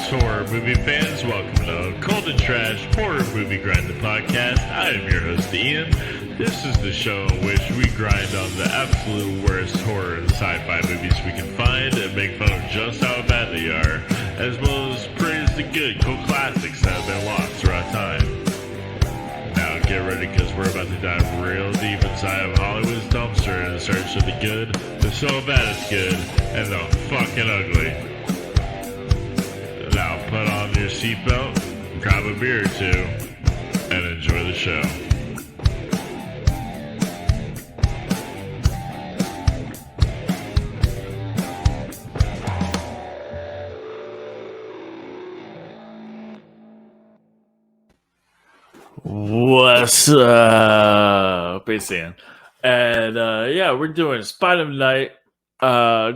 horror movie fans, welcome to Cold and Trash Horror Movie Grind the Podcast. I am your host, Ian. This is the show in which we grind on the absolute worst horror and sci-fi movies we can find and make fun of just how bad they are, as well as praise the good, cool classics that have been lost throughout time. Now get ready, because we're about to dive real deep inside of Hollywood's dumpster in search of the good, the so bad it's good, and the fucking ugly. Now put on your seatbelt, grab a beer or two, and enjoy the show. What's up? It's Ian. And yeah, we're doing Spine of Night.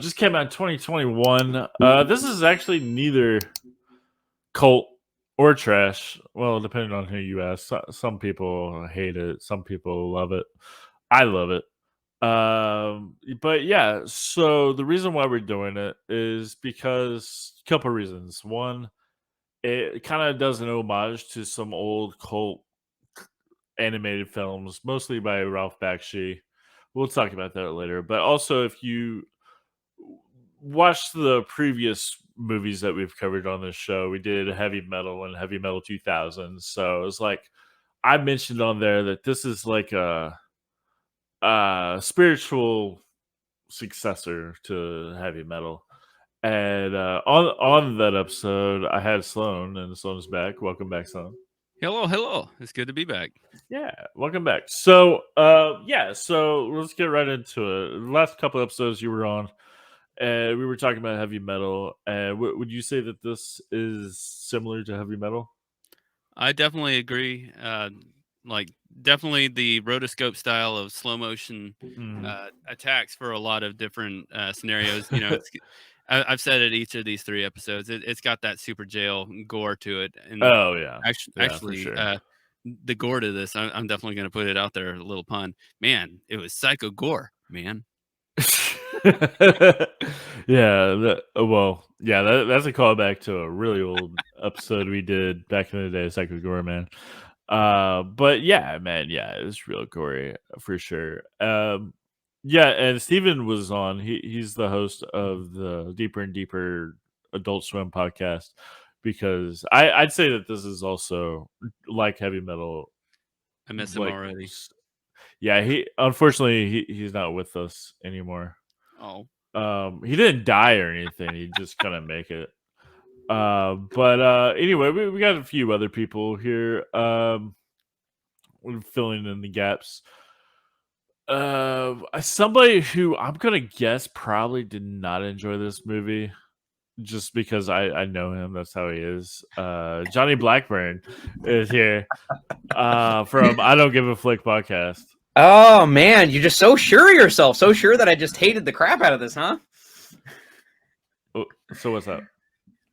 Just came out in 2021. This is actually neither cult or trash. Well, depending on who you ask. Some people hate it. Some people love it. I love it. But yeah, so the reason why we're doing it is because a couple reasons. One, it kind of does an homage to some old cult animated films, mostly by Ralph Bakshi. We'll talk about that later. But also, if you watch the previous movies that we've covered on this show, we did Heavy Metal and Heavy Metal 2000. So it's like I mentioned on there that this is like a spiritual successor to Heavy Metal. And on that episode, I had Sloan, and Sloan's back. Welcome back, Sloan. Hello. It's good to be back. Yeah, welcome back. So, so let's get right into it. The last couple episodes you were on, and we were talking about heavy metal. And would you say that this is similar to heavy metal? I definitely agree. Definitely the rotoscope style of slow motion attacks for a lot of different scenarios. You know, I've said it each of these 3 episodes. It's got that super jail gore to it. And oh yeah, actually, sure. The gore to this, I'm definitely going to put it out there. A little pun, man. It was psycho gore, man. Yeah, that's a callback to a really old episode we did back in the day, Psycho Gore, man. But yeah, man, yeah, it's real gory for sure. Yeah, and Steven was on. He's the host of the Deeper and Deeper Adult Swim podcast, because I'd say that this is also like heavy metal. I miss him already. Yeah, unfortunately he's not with us anymore. Oh. He didn't die or anything. He just couldn't make it. But anyway, we got a few other people here. Filling in the gaps. Somebody who I'm gonna guess probably did not enjoy this movie, just because I know him. That's how he is. Johnny Blackburn is here from I Don't Give a Flick podcast. Oh man, you're just so sure of yourself, so sure that I just hated the crap out of this, huh? So what's up?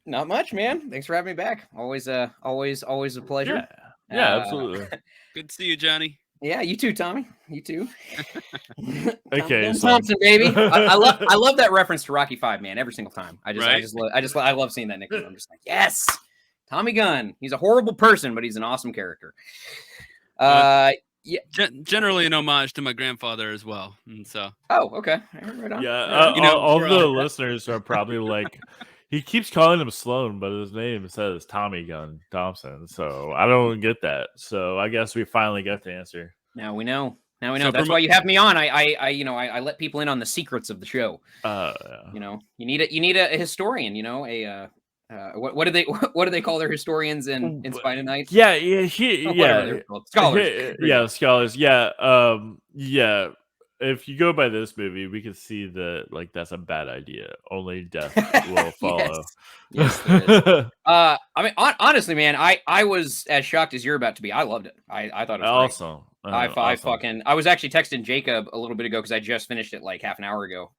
Not much, man. Thanks for having me back. Always a pleasure. Yeah, absolutely. Good to see you, Johnny. Yeah, you too, Tommy. You too. Okay, Thompson, baby. I love that reference to Rocky V, man. Every single time. I love seeing that nickname. I'm just like, yes, Tommy Gunn. He's a horrible person, but he's an awesome character. Yeah, generally an homage to my grandfather as well. And so, okay, right on. Yeah, all the listeners are probably like, he keeps calling him Sloan, but his name says Tommy Gunn Thompson. So I don't get that. So I guess we finally got the answer. Now we know. So that's why you have me on. I let people in on the secrets of the show. Yeah. You know, you need a historian. You know, what do they call their historians in Spine of Night? Scholars. Yeah. If you go by this movie, we can see that like that's a bad idea. Only death will follow. Yes, there is. I mean, honestly, man, I was as shocked as you're about to be. I loved it. I thought it was awesome. Awesome. I was actually texting Jacob a little bit ago because I just finished it like half an hour ago.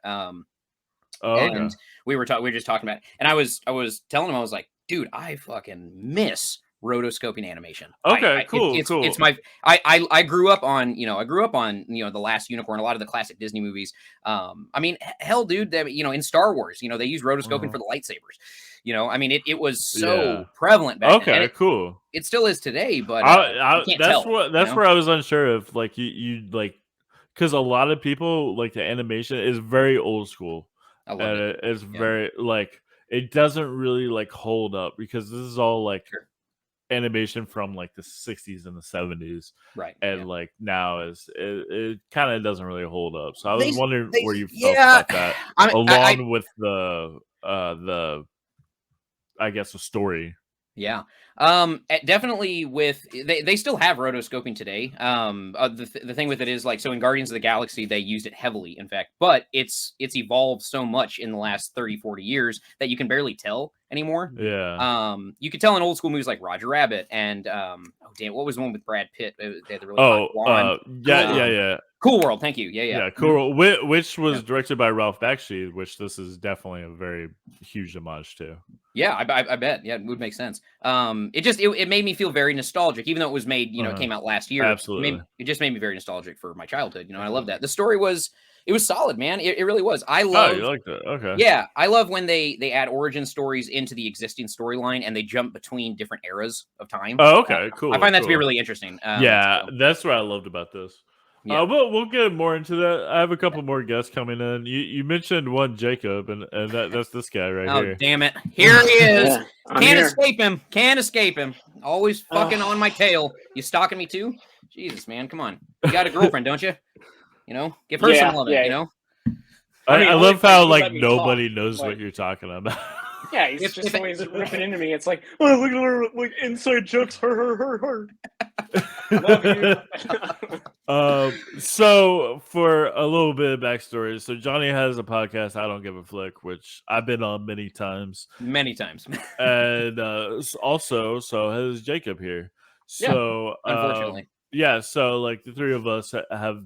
And we were just talking about it. And I was telling him, I was like, dude, I fucking miss rotoscoping animation. Okay, cool. It's my I grew up on The Last Unicorn, a lot of the classic Disney movies. I mean, hell, dude, in Star Wars, they use rotoscoping for the lightsabers. You know, I mean, it was so prevalent back then. Okay, And cool. It still is today, but you can't that's tell. that's where I was unsure if like you like, because a lot of people like the animation is very old school. I love And it. it's very like it doesn't really like hold up because this is all like animation from like the 60s and the 70s, right? And like now it kind of doesn't really hold up. So I was wondering where you felt about that, with the I guess the story. Yeah. Definitely with they still have rotoscoping today. The thing with it is like, so in Guardians of the Galaxy, they used it heavily, in fact, but it's evolved so much in the last 30, 40 years that you can barely tell anymore. Yeah. You could tell in old school movies like Roger Rabbit and, what was the one with Brad Pitt? They had the really hot blonde. Yeah. Cool World. Thank you. Yeah. Cool World, which was directed by Ralph Bakshi, which this is definitely a very huge homage to. Yeah, I bet. Yeah, it would make sense. It made me feel very nostalgic, even though it was made, it came out last year. Absolutely. It just made me very nostalgic for my childhood. I love that. The story was solid, man. It really was. I love. Oh, you liked it? Okay. Yeah, I love when they add origin stories into the existing storyline and they jump between different eras of time. Oh, okay, cool. I find that to be really interesting. That's what I loved about this. Yeah. We'll get more into that. I have a couple more guests coming in. You mentioned one Jacob, and that's this guy right here. Oh, damn it! Here he is. Can't escape him. Always fucking on my tail. You stalking me too? Jesus, man, come on. You got a girlfriend, don't you? Give her some love. I love how like nobody knows what you're talking about. Yeah, he's just always ripping into me. It's like, oh, look at her, like inside jokes. Her. Love you. So for a little bit of backstory, so Johnny has a podcast, I Don't Give a Flick, which I've been on many times. And also, so has Jacob here. So unfortunately, so like the three of us have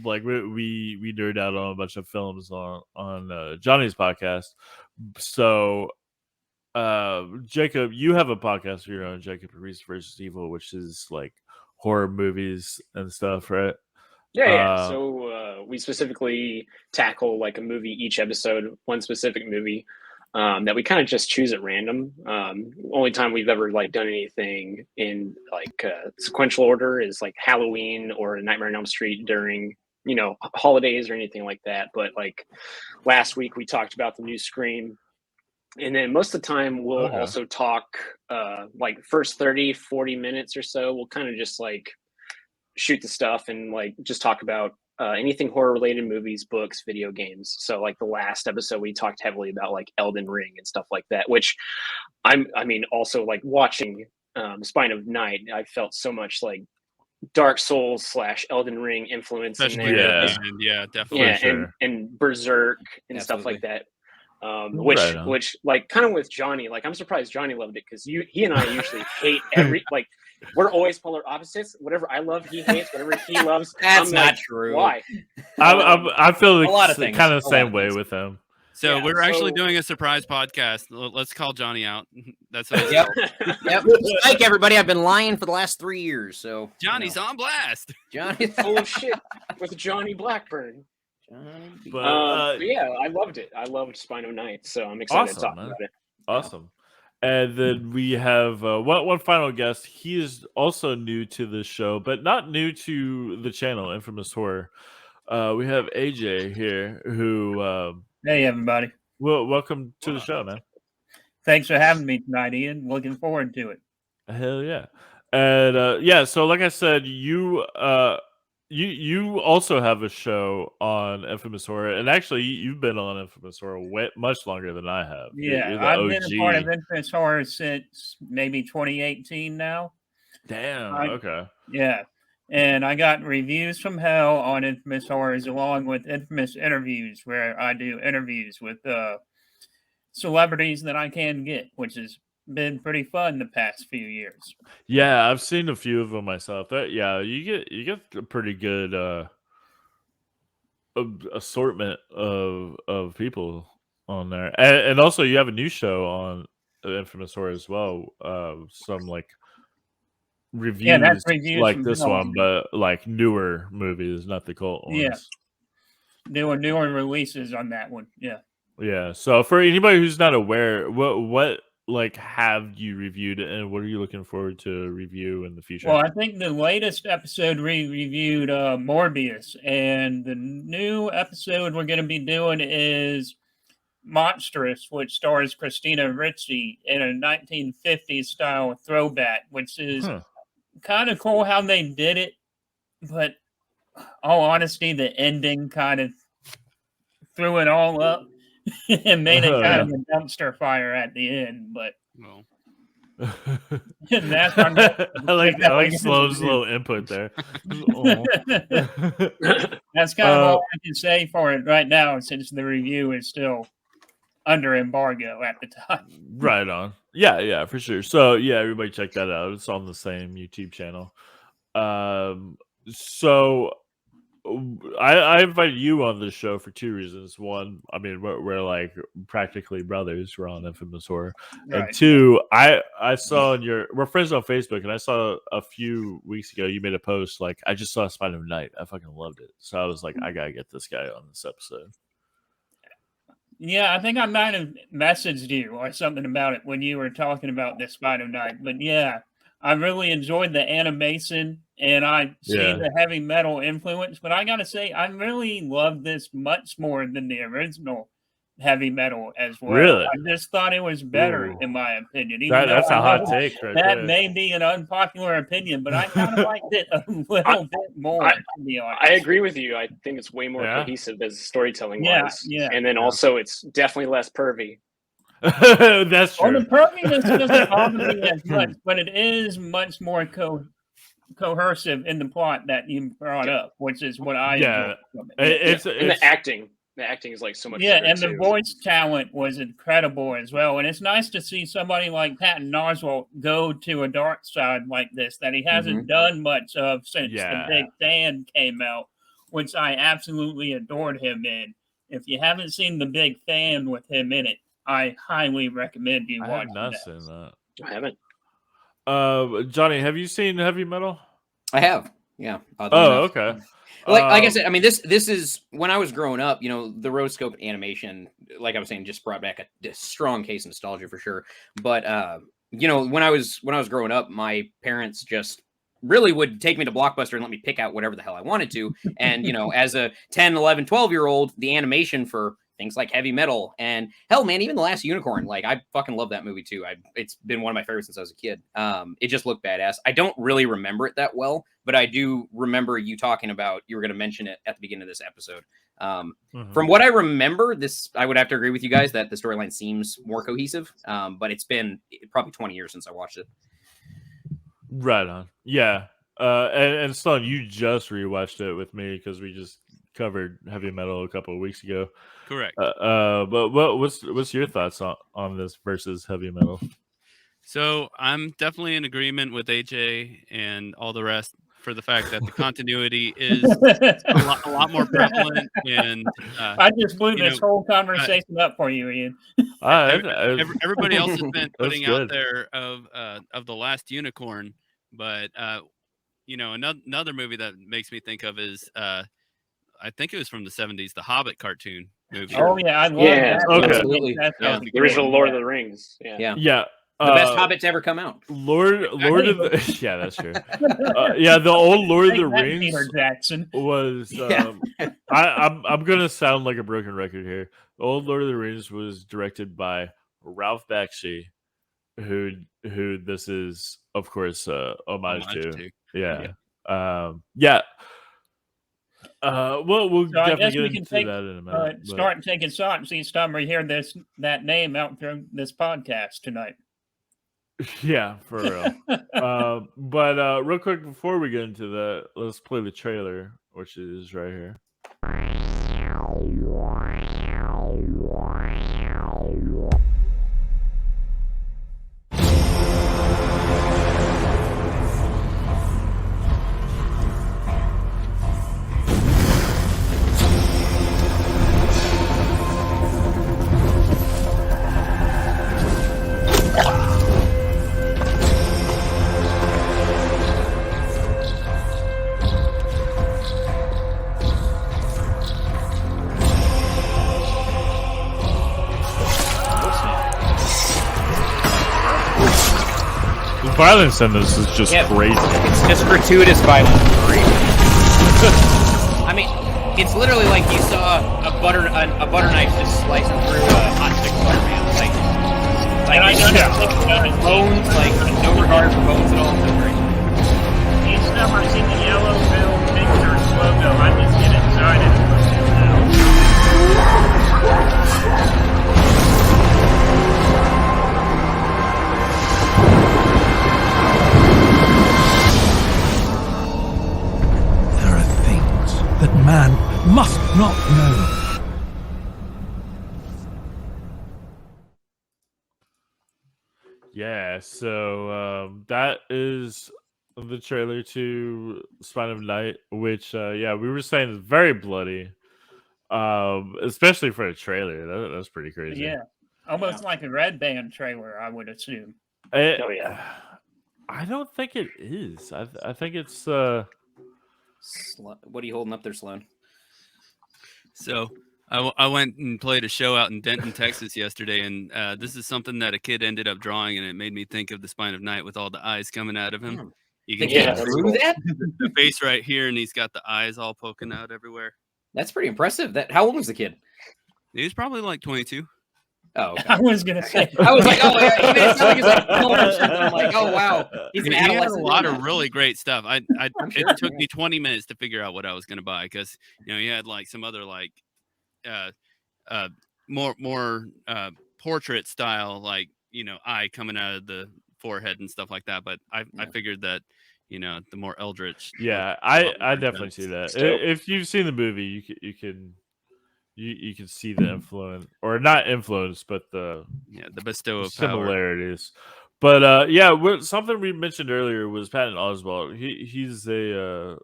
like we nerd out on a bunch of films on Johnny's podcast. So Jacob, you have a podcast of your own, Jacob and Rhys versus Evil, which is like horror movies and stuff, right? Yeah. So we specifically tackle like a movie each episode, one specific movie that we kind of just choose at random. Only time we've ever like done anything in like sequential order is like Halloween or Nightmare on Elm Street during holidays or anything like that. But like last week we talked about the new Scream. And then most of the time we'll also talk like first 30, 40 minutes or so. We'll kind of just like shoot the stuff and like just talk about anything horror related, movies, books, video games. So like the last episode, we talked heavily about like Elden Ring and stuff like that, which also like watching Spine of Night, I felt so much like Dark Souls / Elden Ring influence in there. Yeah, definitely. Yeah, and Berserk and stuff like that. Which like kind of with Johnny, like I'm surprised Johnny loved it because he and I usually hate like we're always polar opposites. Whatever I love, he hates. Whatever he loves, that's not true. Why? I feel like a lot of things, kind of the same way with him. So we're actually doing a surprise podcast. Let's call Johnny out. That's what yep. Like everybody, I've been lying for the last 3 years. So Johnny's on blast. Johnny's full of shit with Johnny Blackburn. But yeah, I loved it. I loved Spine of Night, so I'm excited to talk about it. Awesome. And then we have one final guest. He is also new to the show, but not new to the channel, Infamous Horror. We have AJ here who... hey, everybody. Well, welcome to the show, man. Thanks for having me tonight, Ian. Looking forward to it. Hell yeah. And so like I said, you also have a show on Infamous Horror, and actually you've been on Infamous Horror much longer than I have. Yeah, I've been a part of Infamous Horror since maybe 2018 now. Damn. Okay. Yeah, and I got reviews from hell on Infamous Horrors along with Infamous Interviews, where I do interviews with celebrities that I can get, which has been pretty fun the past few years. Yeah, I've seen a few of them myself. You get a pretty good assortment of people on there, and also you have a new show on Infamous Horror as well. Some like reviews, that's reviews like this one, but like newer movies, not the cult ones. Yeah, there were newer releases on that one. Yeah. Yeah. So for anybody who's not aware, what like have you reviewed, and what are you looking forward to review in the future? Well, I think the latest episode we reviewed Morbius, and the new episode we're going to be doing is Monstrous, which stars Christina Ricci in a 1950s style throwback, which is kind of cool how they did it, but all honesty, the ending kind of threw it all up and made it kind of a dumpster fire at the end. But that's I like Sloan's little input there. That's kind of all I can say for it right now, since the review is still under embargo at the time. Right on. Yeah, for sure. So yeah, everybody check that out. It's on the same YouTube channel. So I invited you on this show for two reasons. One, I mean, we're like practically brothers. We're on Infamous Horror. Right. And two, I saw we're friends on Facebook, and I saw a few weeks ago you made a post like, I just saw Spider Night. I fucking loved it. So I was like, I gotta get this guy on this episode. Yeah, I think I might have messaged you or something about it when you were talking about this Spider Night. But yeah, I really enjoyed the animation, and I see the heavy metal influence. But I gotta say, I really love this much more than the original heavy metal as well. Really? I just thought it was better, in my opinion. That's a hot take right that there. may be an unpopular opinion, but I kind of liked it a little bit more, to be honest. I agree with you. I think it's way more cohesive as storytelling wise. Yeah. And then also it's definitely less pervy. That's true. Well, the perviness doesn't bother me as much, but it is much more cohesive in the plot that you brought up, which is what I enjoyed from it. And the acting. The acting is like so much better, and too. the voice talent was incredible as well. And it's nice to see somebody like Patton Oswalt go to a dark side like this that he hasn't done much of since The Big Fan came out, which I absolutely adored him in. If you haven't seen The Big Fan with him in it, I highly recommend you watch I have not that. seen that. I haven't. Johnny, have you seen Heavy Metal? I have. Yeah. Okay. Like I said, I mean, this is when I was growing up, you know, the rotoscope animation, like I was saying, just brought back a strong case of nostalgia for sure. But you know, when I was growing up, my parents just really would take me to Blockbuster and let me pick out whatever the hell I wanted to. And, you know, as a 10, 11, 12-year-old, the animation for things like Heavy Metal and hell, man, even The Last Unicorn, like I fucking love that movie too. It's been one of my favorites since I was a kid. It just looked badass. I don't really remember it that well, but I do remember you talking about, you were going to mention it at the beginning of this episode. From what I remember, I would have to agree with you guys that the storyline seems more cohesive, but it's been probably 20 years since I watched it. Right on. Yeah. And Sloan, you just rewatched it with me because we just covered Heavy Metal a couple of weeks ago. Correct. But what's your thoughts on this versus Heavy Metal? So I'm definitely in agreement with AJ and all the rest for the fact that the continuity is a lot more prevalent. And I just blew this whole conversation up for you, Ian. Everybody else has been putting out there of The Last Unicorn, but you know, another movie that makes me think of is I think it was from the 70s, the Hobbit cartoon movie. Oh yeah, I love that. Okay. Absolutely. The original Lord of the Rings. Yeah. The best Hobbit to ever come out. Lord of the yeah, that's true. The old Lord of the Rings Peter Jackson was. I'm gonna sound like a broken record here. The old Lord of the Rings was directed by Ralph Bakshi, who this is of course homage to. Yeah. Well, we'll definitely get into that in a minute. Start taking shots each time we hear that name out through this podcast tonight. Yeah, for real. But real quick before we get into that, let's play the trailer, which is right here. violence in this is just crazy. It's just gratuitous violence. I mean, it's literally like you saw a butter knife just slicing through a hot stick butter, man. Like bones, like no regard for bones at all. So great. Each time I see the yellow film pictures logo, I just get excited. There are things that man must not know. Yeah, so that is the trailer to Spine of Night, which we were saying is very bloody, especially for a trailer. That's pretty crazy. Yeah, almost like a Red Band trailer, I would assume. I don't think it is. I think it's. What are you holding up there, Sloan? So I went and played a show out in Denton, Texas yesterday, and this is something that a kid ended up drawing, and it made me think of the Spine of Night with all the eyes coming out of him. You can get through that? The face right here, and he's got the eyes all poking out everywhere. That's pretty impressive. How old was the kid? He was probably like 22. Oh, okay. I was gonna say. I was like, oh, yeah, it sounds like he's like, I'm like, oh wow, he's an he had a adolescent. lot of really great stuff. Sure, it took me 20 minutes to figure out what I was going to buy because he had like some other like more portrait style, like eye coming out of the forehead and stuff like that. But I figured that the more eldritch. Yeah, I definitely see that. If you've seen the movie, you can see the influence, or not influence, but the bestow of similarities. But something we mentioned earlier was Patton Oswalt. He's a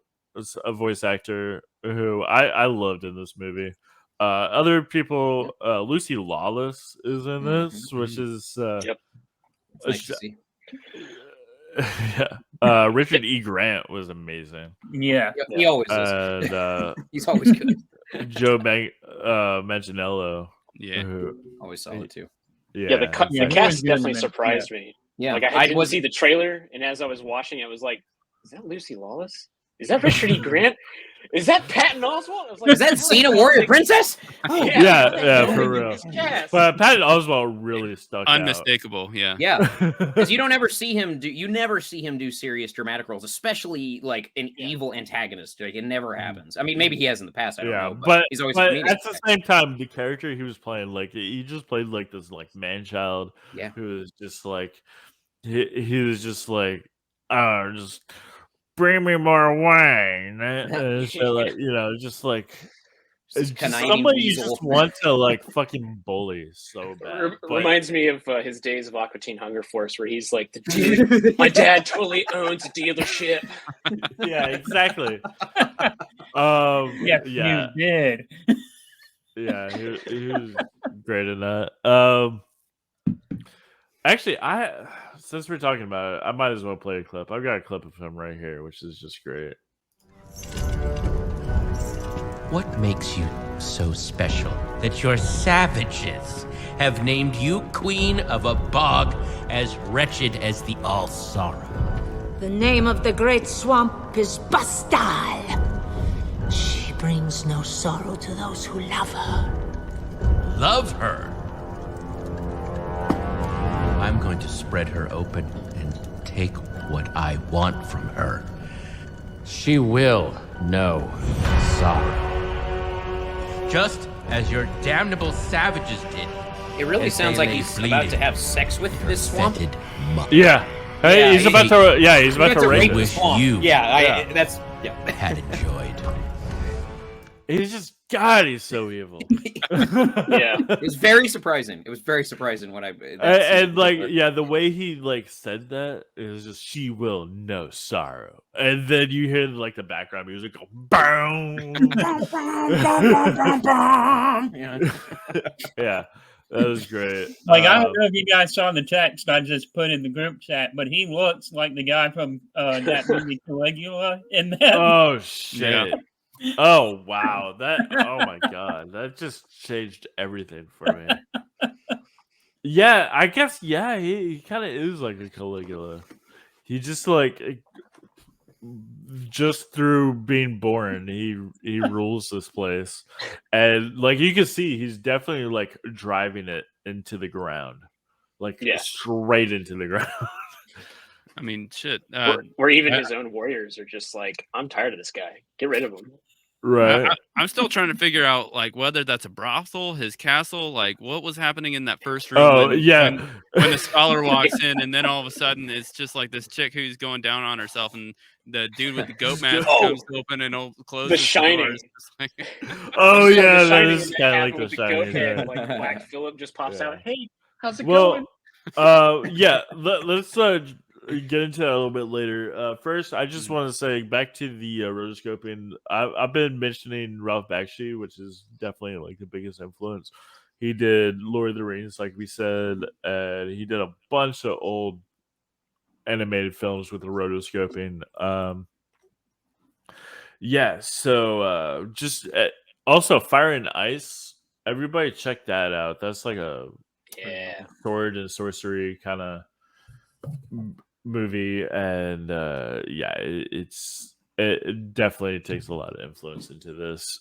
voice actor who I loved in this movie. Other people, Lucy Lawless is in this, which is nice to see. Richard E. Grant was amazing. Yeah, he always is. And he's always good. Joe Manganiello. Yeah, always solid too. Yeah, the cast definitely surprised me. Yeah, like I didn't see the trailer, and as I was watching, I was like, "Is that Lucy Lawless? Is that Richard E. Grant? Is that Patton Oswalt?" I was like, "Is that Xena Warrior Princess?" Oh, yeah, for real. But Patton Oswalt really stuck unmistakable. out. Yeah, because you don't ever see him do. You never see him do serious dramatic roles, especially like an evil antagonist. Like it never happens. I mean, maybe he has in the past. I don't know. But he's always. But at the same time, the character he was playing, like he just played like this like man child. Yeah, who was just like he was just like just. Bring me more wine. So, like, just like somebody you just want to like fucking bully so bad. Reminds me of his days of Aqua Teen Hunger Force, where he's like, the dude, my dad totally owns a dealership. Yeah, exactly. You did. Yeah, he was great in that. Actually, since we're talking about it, I might as well play a clip. I've got a clip of him right here, which is just great. What makes you so special that your savages have named you queen of a bog as wretched as the All-Sorrow? The name of the great swamp is Bastal. She brings no sorrow to those who love her. Love her? I'm going to spread her open and take what I want from her. She will know sorrow. Just as your damnable savages did. It really sounds like he's about to have sex with this swamp. Yeah. Hey, he's about to rape the swamp. That's had enjoyed. He's just he's so evil. Yeah, it was very surprising. It was very surprising when the way he like said that, it was just she will know sorrow, and then you hear like the background music go boom. Yeah, that was great. Like I don't know if you guys saw the text I just put in the group chat, but he looks like the guy from that movie Caligula in that. Oh shit. Yeah. Oh wow, oh my god, that just changed everything for me. Yeah, I guess he kind of is like a Caligula. he just just through being born, he rules this place, and like you can see, he's definitely like driving it into the ground, like straight into the ground. I mean, shit. Or even his own warriors are just like, I'm tired of this guy. Get rid of him. Right. I'm still trying to figure out like whether that's a brothel, his castle, like what was happening in that first room. Oh, when the scholar walks in, and then all of a sudden it's just like this chick who's going down on herself, and the dude with the goat mask comes open and closes The Shining. Like... Oh yeah, The that Shining is kind of like with the goat Shining. head, Right? like Black Phillip just pops out. Hey, how's it Well, going? yeah. Let's get into that a little bit later. First, I just want to say back to the rotoscoping. I've been mentioning Ralph Bakshi, which is definitely like the biggest influence. He did Lord of the Rings, like we said, and he did a bunch of old animated films with the rotoscoping. Yeah, so just also Fire and Ice. Everybody check that out. That's like a sword and sorcery kind of movie, and yeah, it definitely takes a lot of influence into this.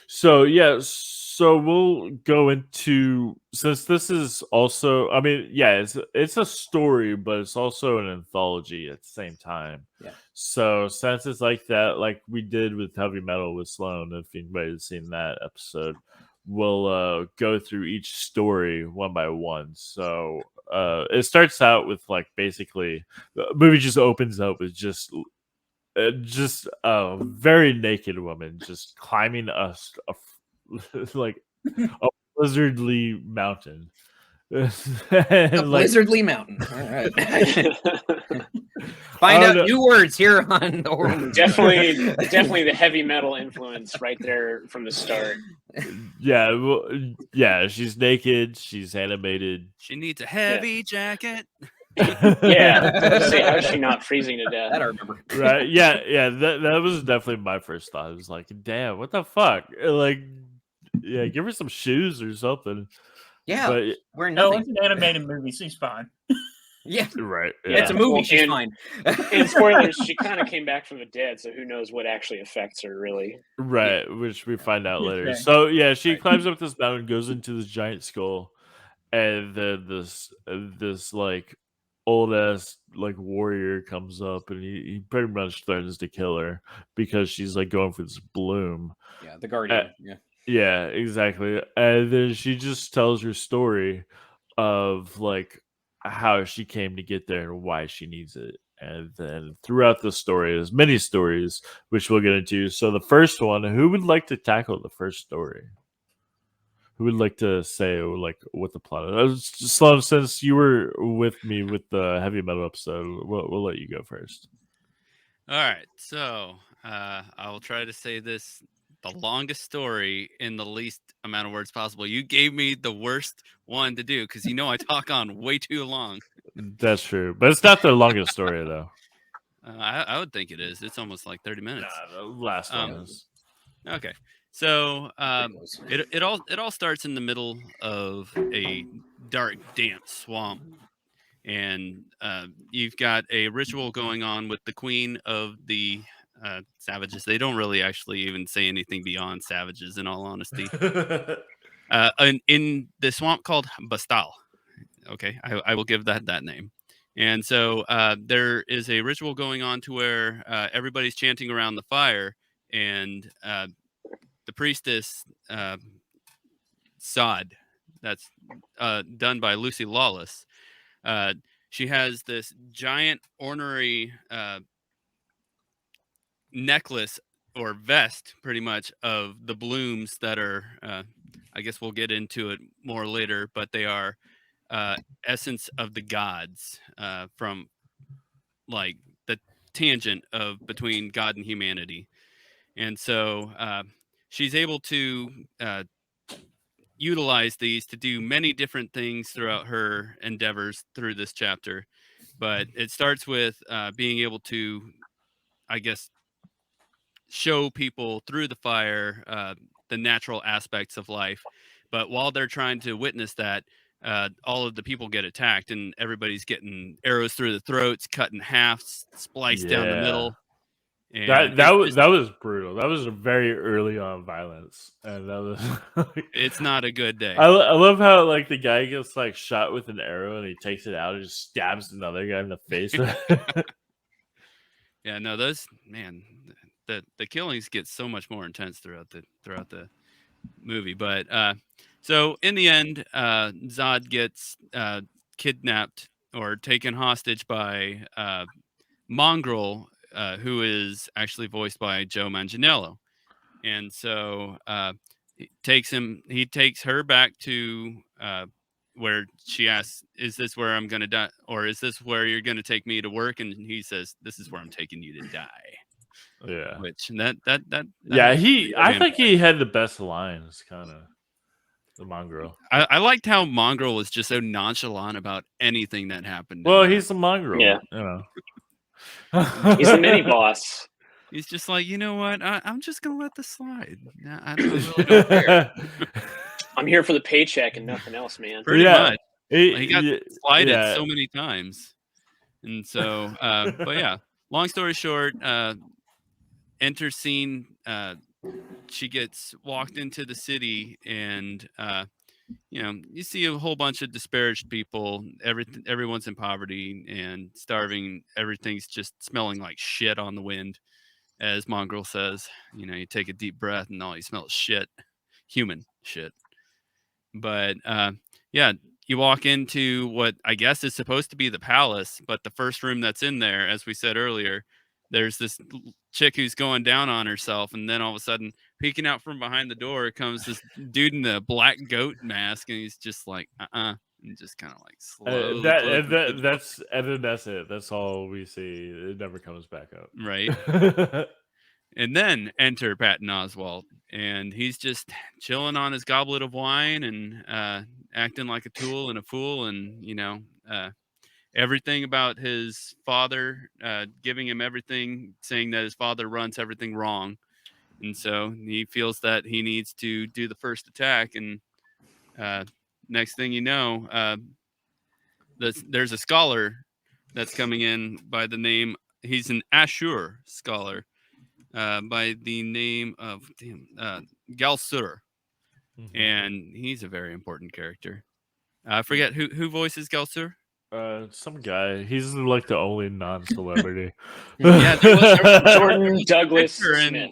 So yeah, so we'll go into, since this is also, I mean, yeah, it's a story, but it's also an anthology at the same time. Yeah. So since it's like that, like we did with Heavy Metal with Sloan, if anybody's seen that episode, we'll go through each story one by one. So it starts out with like basically the movie just opens up with just a very naked woman just climbing like a blizzardly mountain. A blizzardly mountain. All right. Find out new words here on the horror movie. Definitely the heavy metal influence right there from the start. Yeah, well, yeah, she's naked, she's animated. She needs a heavy jacket. Yeah. Say, how's she not freezing to death? That I remember. Right? Yeah. That was definitely my first thought. I was like, damn, what the fuck? Like, yeah, give her some shoes or something. Yeah, but we're it's an animated movie. She's fine. Yeah, right. Yeah. It's a movie. She's fine. And spoilers, she kind of came back from the dead, so who knows what actually affects her, really. Right, which we find out later. So yeah, she climbs up this mountain, goes into this giant skull, and then this like old ass like warrior comes up, and he pretty much threatens to kill her because she's like going for this bloom. Yeah, the Guardian. Yeah, exactly. And then she just tells her story of like how she came to get there and why she needs it. And then throughout the story, there's many stories, which we'll get into. So the first one, who would like to tackle the first story? Who would like to say like what the plot is? Sloan, since you were with me with the heavy metal episode, we'll let you go first. All right, so I will try to say this the longest story in the least amount of words possible. You gave me the worst one to do because I talk on way too long. That's true, but it's not the longest story though. I would think it is. It's almost like 30 minutes. Nah, the last one is. Okay, so it all starts in the middle of a dark, damp swamp, and you've got a ritual going on with the queen of the savages. They don't really actually even say anything beyond savages, in all honesty. In the swamp called Bastal. Okay, I will give that name. And so there is a ritual going on to where everybody's chanting around the fire, and the priestess Sod, that's done by Lucy Lawless. She has this giant ornery necklace or vest, pretty much, of the blooms that are, I guess we'll get into it more later, but they are essence of the gods, from like the tangent of between God and humanity. And so she's able to utilize these to do many different things throughout her endeavors through this chapter. But it starts with being able to, I guess, show people through the fire the natural aspects of life. But while they're trying to witness that, all of the people get attacked, and everybody's getting arrows through the throats, cut in half, spliced down the middle. And that was brutal. That was a very early on violence, and that was it's not a good day. I love how like the guy gets like shot with an arrow and he takes it out and just stabs another guy in the face. Yeah, no, those the killings get so much more intense throughout the movie. But so in the end, Zod gets kidnapped or taken hostage by Mongrel, who is actually voiced by Joe Manganiello. And so he takes her back to where she asks, "Is this where I'm going to die? Or is this where you're going to take me to work?" And he says, "This is where I'm taking you to die." Yeah. Which I think he had the best lines, kind of. The Mongrel. I liked how Mongrel was just so nonchalant about anything that happened. Well, he's a Mongrel. Yeah. You know. He's a mini boss. He's just like, you know what? I'm just gonna let this slide. I really don't care. I'm here for the paycheck and nothing else, man. Pretty much. He got slided so many times, and so, but yeah. Long story short, enter scene. She gets walked into the city, and you see a whole bunch of disparaged people. Everyone's in poverty and starving. Everything's just smelling like shit on the wind, as Mongrel says. You take a deep breath and all you smell is shit, human shit. But you walk into what I guess is supposed to be the palace, but the first room that's in there, as we said earlier, there's this chick who's going down on herself, and then all of a sudden, peeking out from behind the door comes this dude in a black goat mask, and he's just like, and just kind of like slow. That's it. That's all we see. It never comes back up. Right. And then enter Patton Oswalt, and he's just chilling on his goblet of wine and acting like a tool and a fool, and everything about his father, giving him everything, saying that his father runs everything wrong. And so he feels that he needs to do the first attack. And next thing you know, there's a scholar that's coming in by the name, he's an Ashur scholar by the name of Galsur. Mm-hmm. And he's a very important character. I forget who voices Galsur. Some guy. He's like the only non-celebrity. Yeah, Jordan Douglas Smith.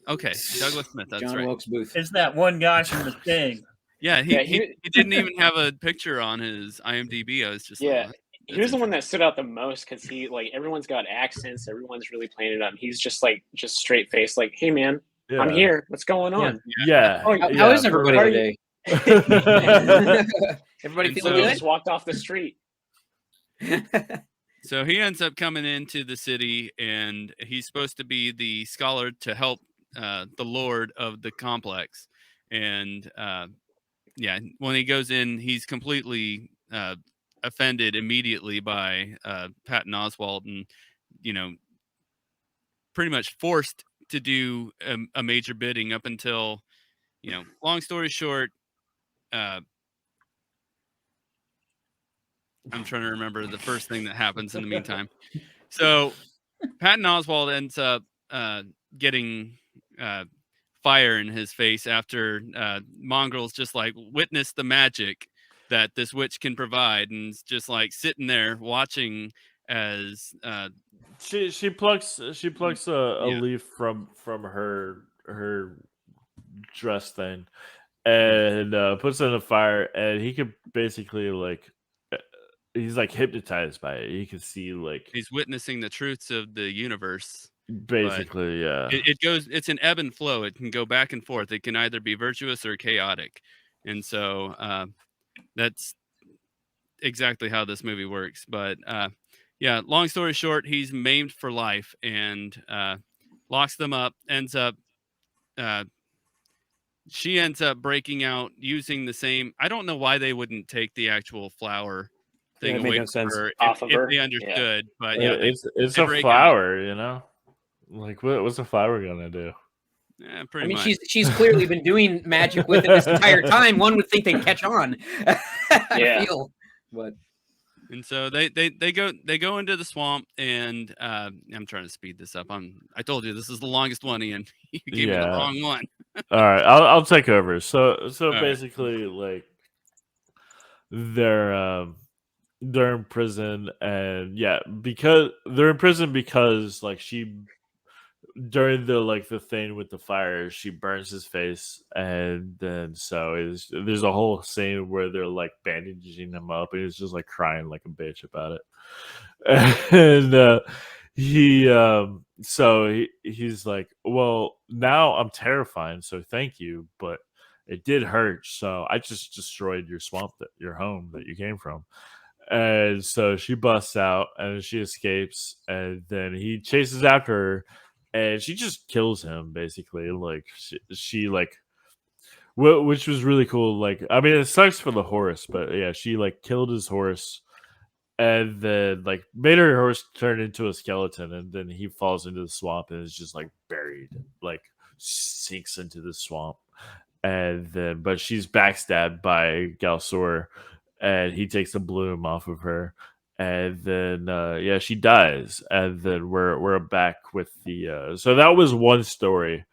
Okay, Douglas Smith. That's John right. Wilkes Booth. Is that one guy from The Thing? Yeah, he didn't even have a picture on his IMDb. I was just here's the one that stood out the most because he everyone's got accents, everyone's really playing it up. He's just straight faced, like, "Hey man, I'm here. What's going on?" Yeah. How is everybody today? Everybody feeling good? Just walked off the street. So he ends up coming into the city, and he's supposed to be the scholar to help the lord of the complex. And when he goes in, he's completely offended immediately by Patton Oswalt, and pretty much forced to do a major bidding up until, long story short, I'm trying to remember the first thing that happens in the meantime. So Patton Oswalt ends up getting fire in his face after Mongrel's just like witnessed the magic that this witch can provide, and it's just like sitting there watching as she plucks a leaf from her dress thing and puts it in the fire, and he could basically he's hypnotized by it. He can see he's witnessing the truths of the universe. Basically, yeah. It's an ebb and flow. It can go back and forth. It can either be virtuous or chaotic. And so that's exactly how this movie works. But long story short, he's maimed for life and locks them up, she ends up breaking out using the same. I don't know why they wouldn't take the actual flower thing away from her if they understood. But it's a flower, what's a flower gonna do? Yeah, pretty much. She's clearly been doing magic with it this entire time. One would think they'd catch on. I feel, but. And so they go into the swamp, and I'm trying to speed this up. I told you this is the longest one, Ian. You gave me the wrong one. All right, I'll take over. So All basically, like they're in prison, and because they're in prison because like she during the thing with the fire, she burns his face, and then there's a whole scene where they're like bandaging him up, and he's just like crying like a bitch about it. And he's like, well, now I'm terrified, so thank you, but it did hurt, so I just destroyed your swamp, your home that you came from. And so she busts out and she escapes, and then he chases after her, and she just kills him basically. Like she like, which was really cool. Like, I mean, it sucks for the horse, but yeah, she like killed his horse, and then like made her horse turn into a skeleton, and then he falls into the swamp and is just like buried, like sinks into the swamp. And then, but she's backstabbed by Galsor, and he takes a bloom off of her, and then she dies, and then we're back with the so that was one story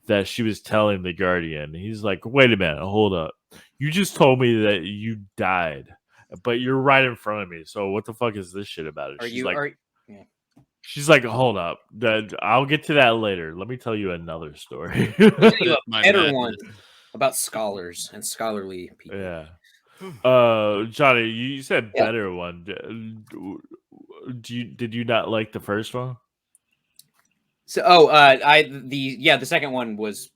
that she was telling the Guardian. He's like, wait a minute, hold up, you just told me that you died, but you're right in front of me, so what the fuck is this shit about it? She's like, hold up, I'll get to that later, let me tell you another story. I'll tell you a better one about scholars and scholarly people. Yeah. Johnny, you said better one. Did you not like the first one? So, the second one was,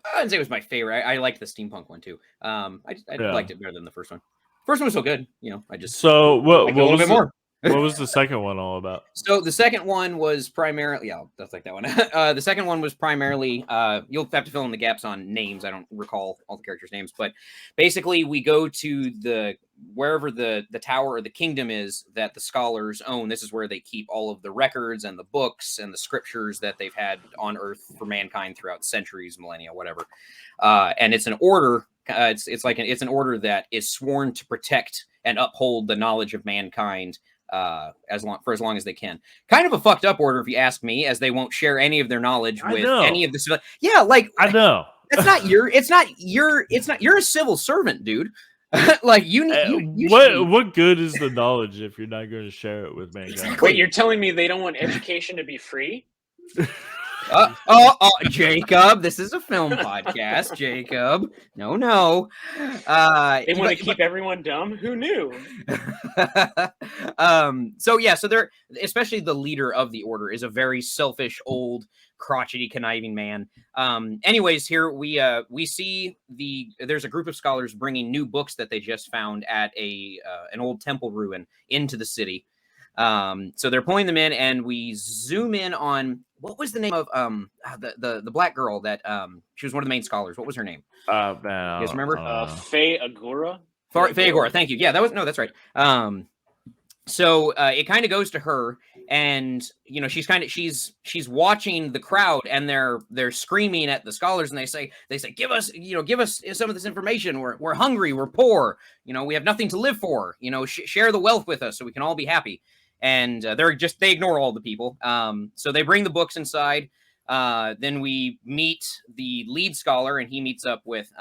I wouldn't say it was my favorite. I liked the steampunk one too. I liked it better than the first one. First one was so good, I just so what a little bit more. What was the second one all about? So the second one was primarily, that's like that one. The second one was primarily, you'll have to fill in the gaps on names. I don't recall all the characters' names, but basically we go to wherever the tower or the kingdom is that the scholars own. This is where they keep all of the records and the books and the scriptures that they've had on Earth for mankind throughout centuries, millennia, whatever. And it's an order. It's an order that is sworn to protect and uphold the knowledge of mankind as long as they can. Kind of a fucked up order, if you ask me, as they won't share any of their knowledge with any of the. Yeah, like I know you're a civil servant, dude. Like what good is the knowledge if you're not going to share it with mankind? Exactly. Wait, you're telling me they don't want education to be free? Jacob, this is a film podcast, Jacob. No. They want to keep everyone dumb? Who knew? So they're, especially the leader of the order is a very selfish, old, crotchety, conniving man. Anyways, here we see there's a group of scholars bringing new books that they just found at an old temple ruin into the city. So they're pulling them in, and we zoom in on what was the name of the black girl that she was one of the main scholars. What was her name? Man, you guys remember? Faye Agora. Faye Agora. Thank you. Yeah, that's right. So it kind of goes to her, and she's watching the crowd, and they're screaming at the scholars, and they say give us some of this information. We're hungry, we're poor, we have nothing to live for. Share the wealth with us so we can all be happy. And they ignore all the people. So they bring the books inside. Then we meet the lead scholar, and he meets up with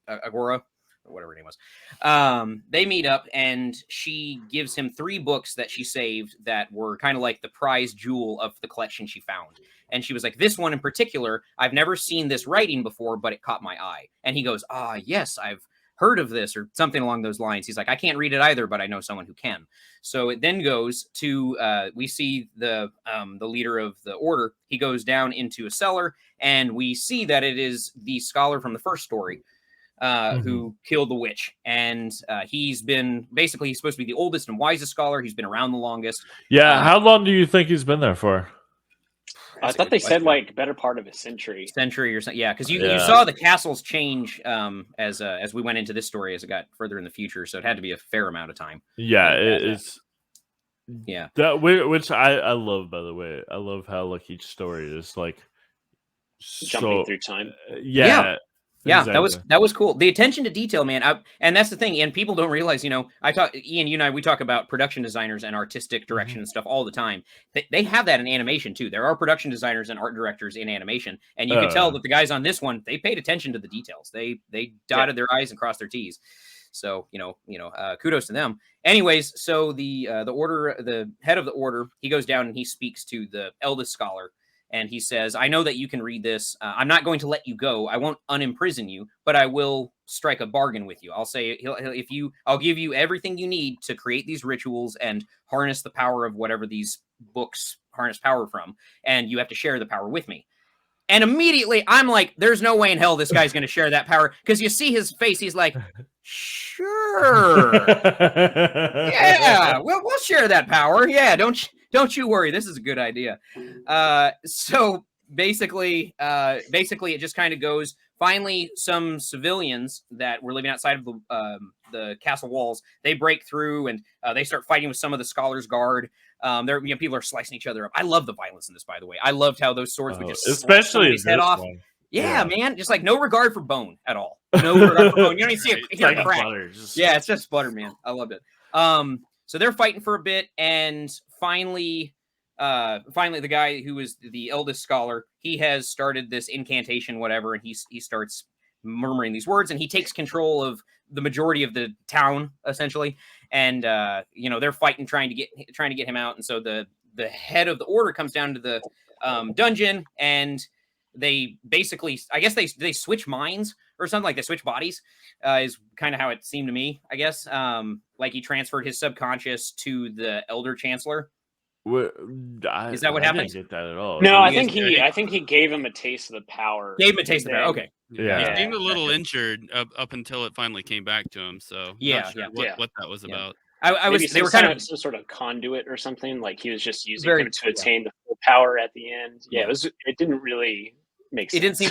Agora, or whatever her name was. They meet up, and she gives him 3 books that she saved that were kind of like the prize jewel of the collection she found. And she was like, this one in particular, I've never seen this writing before, but it caught my eye. And he goes, yes, I've heard of this, or something along those lines. He's like, I can't read it either, but I know someone who can. So it then goes to we see the leader of the order. He goes down into a cellar, and we see that it is the scholar from the first story who killed the witch. And he's supposed to be the oldest and wisest scholar. He's been around the longest. Yeah. How long do you think he's been there for? I thought they said like better part of a century or something. Yeah, because you saw the castles change as we went into this story as it got further in the future, so it had to be a fair amount of time. Yeah, it's that which I love. By the way, I love how like each story is like jumping through time. Yeah. Yeah, Exactly. that was cool. The attention to detail, man. And that's the thing. And people don't realize, Ian, you and I, we talk about production designers and artistic direction and stuff all the time. They have that in animation too. There are production designers and art directors in animation, and you can tell that the guys on this one, they paid attention to the details. They dotted their I's and crossed their T's. So kudos to them. Anyways, so the head of the order, he goes down and he speaks to the eldest scholar. And he says, I know that you can read this. I'm not going to let you go. I won't unimprison you, but I will strike a bargain with you. I'll say, I'll give you everything you need to create these rituals and harness the power of whatever these books harness power from. And you have to share the power with me. And immediately I'm like, there's no way in hell this guy's going to share that power. Because you see his face. He's like, sure. Yeah, we'll share that power. Yeah, don't you worry. This is a good idea. So basically, it just kind of goes. Finally, some civilians that were living outside of the castle walls, they break through and they start fighting with some of the scholars' guard. People are slicing each other up. I love the violence in this, by the way. I loved how those swords would just especially his head off. One. Yeah, man, just like no regard for bone at all. No regard for bone. You don't even see it. It's like crack. Yeah, it's just butter, man. I loved it. So they're fighting for a bit, and finally, the guy who is the eldest scholar, he has started this incantation, whatever, and he starts murmuring these words, and he takes control of the majority of the town, essentially. And they're fighting, trying to get him out. And so the head of the order comes down to the dungeon, and they basically, I guess they switch minds or something, like they switch bodies, is kind of how it seemed to me, I guess. Like he transferred his subconscious to the Elder Chancellor. Is that what happened? I didn't get that at all. No, I think he gave him a taste of the power. Gave him a taste of the power. Okay. Yeah. He seemed a little injured up until it finally came back to him. So what that was about. They were kind of some sort of conduit or something. Like he was just using him to attain the full power at the end. Yeah, it didn't really make sense. It didn't seem.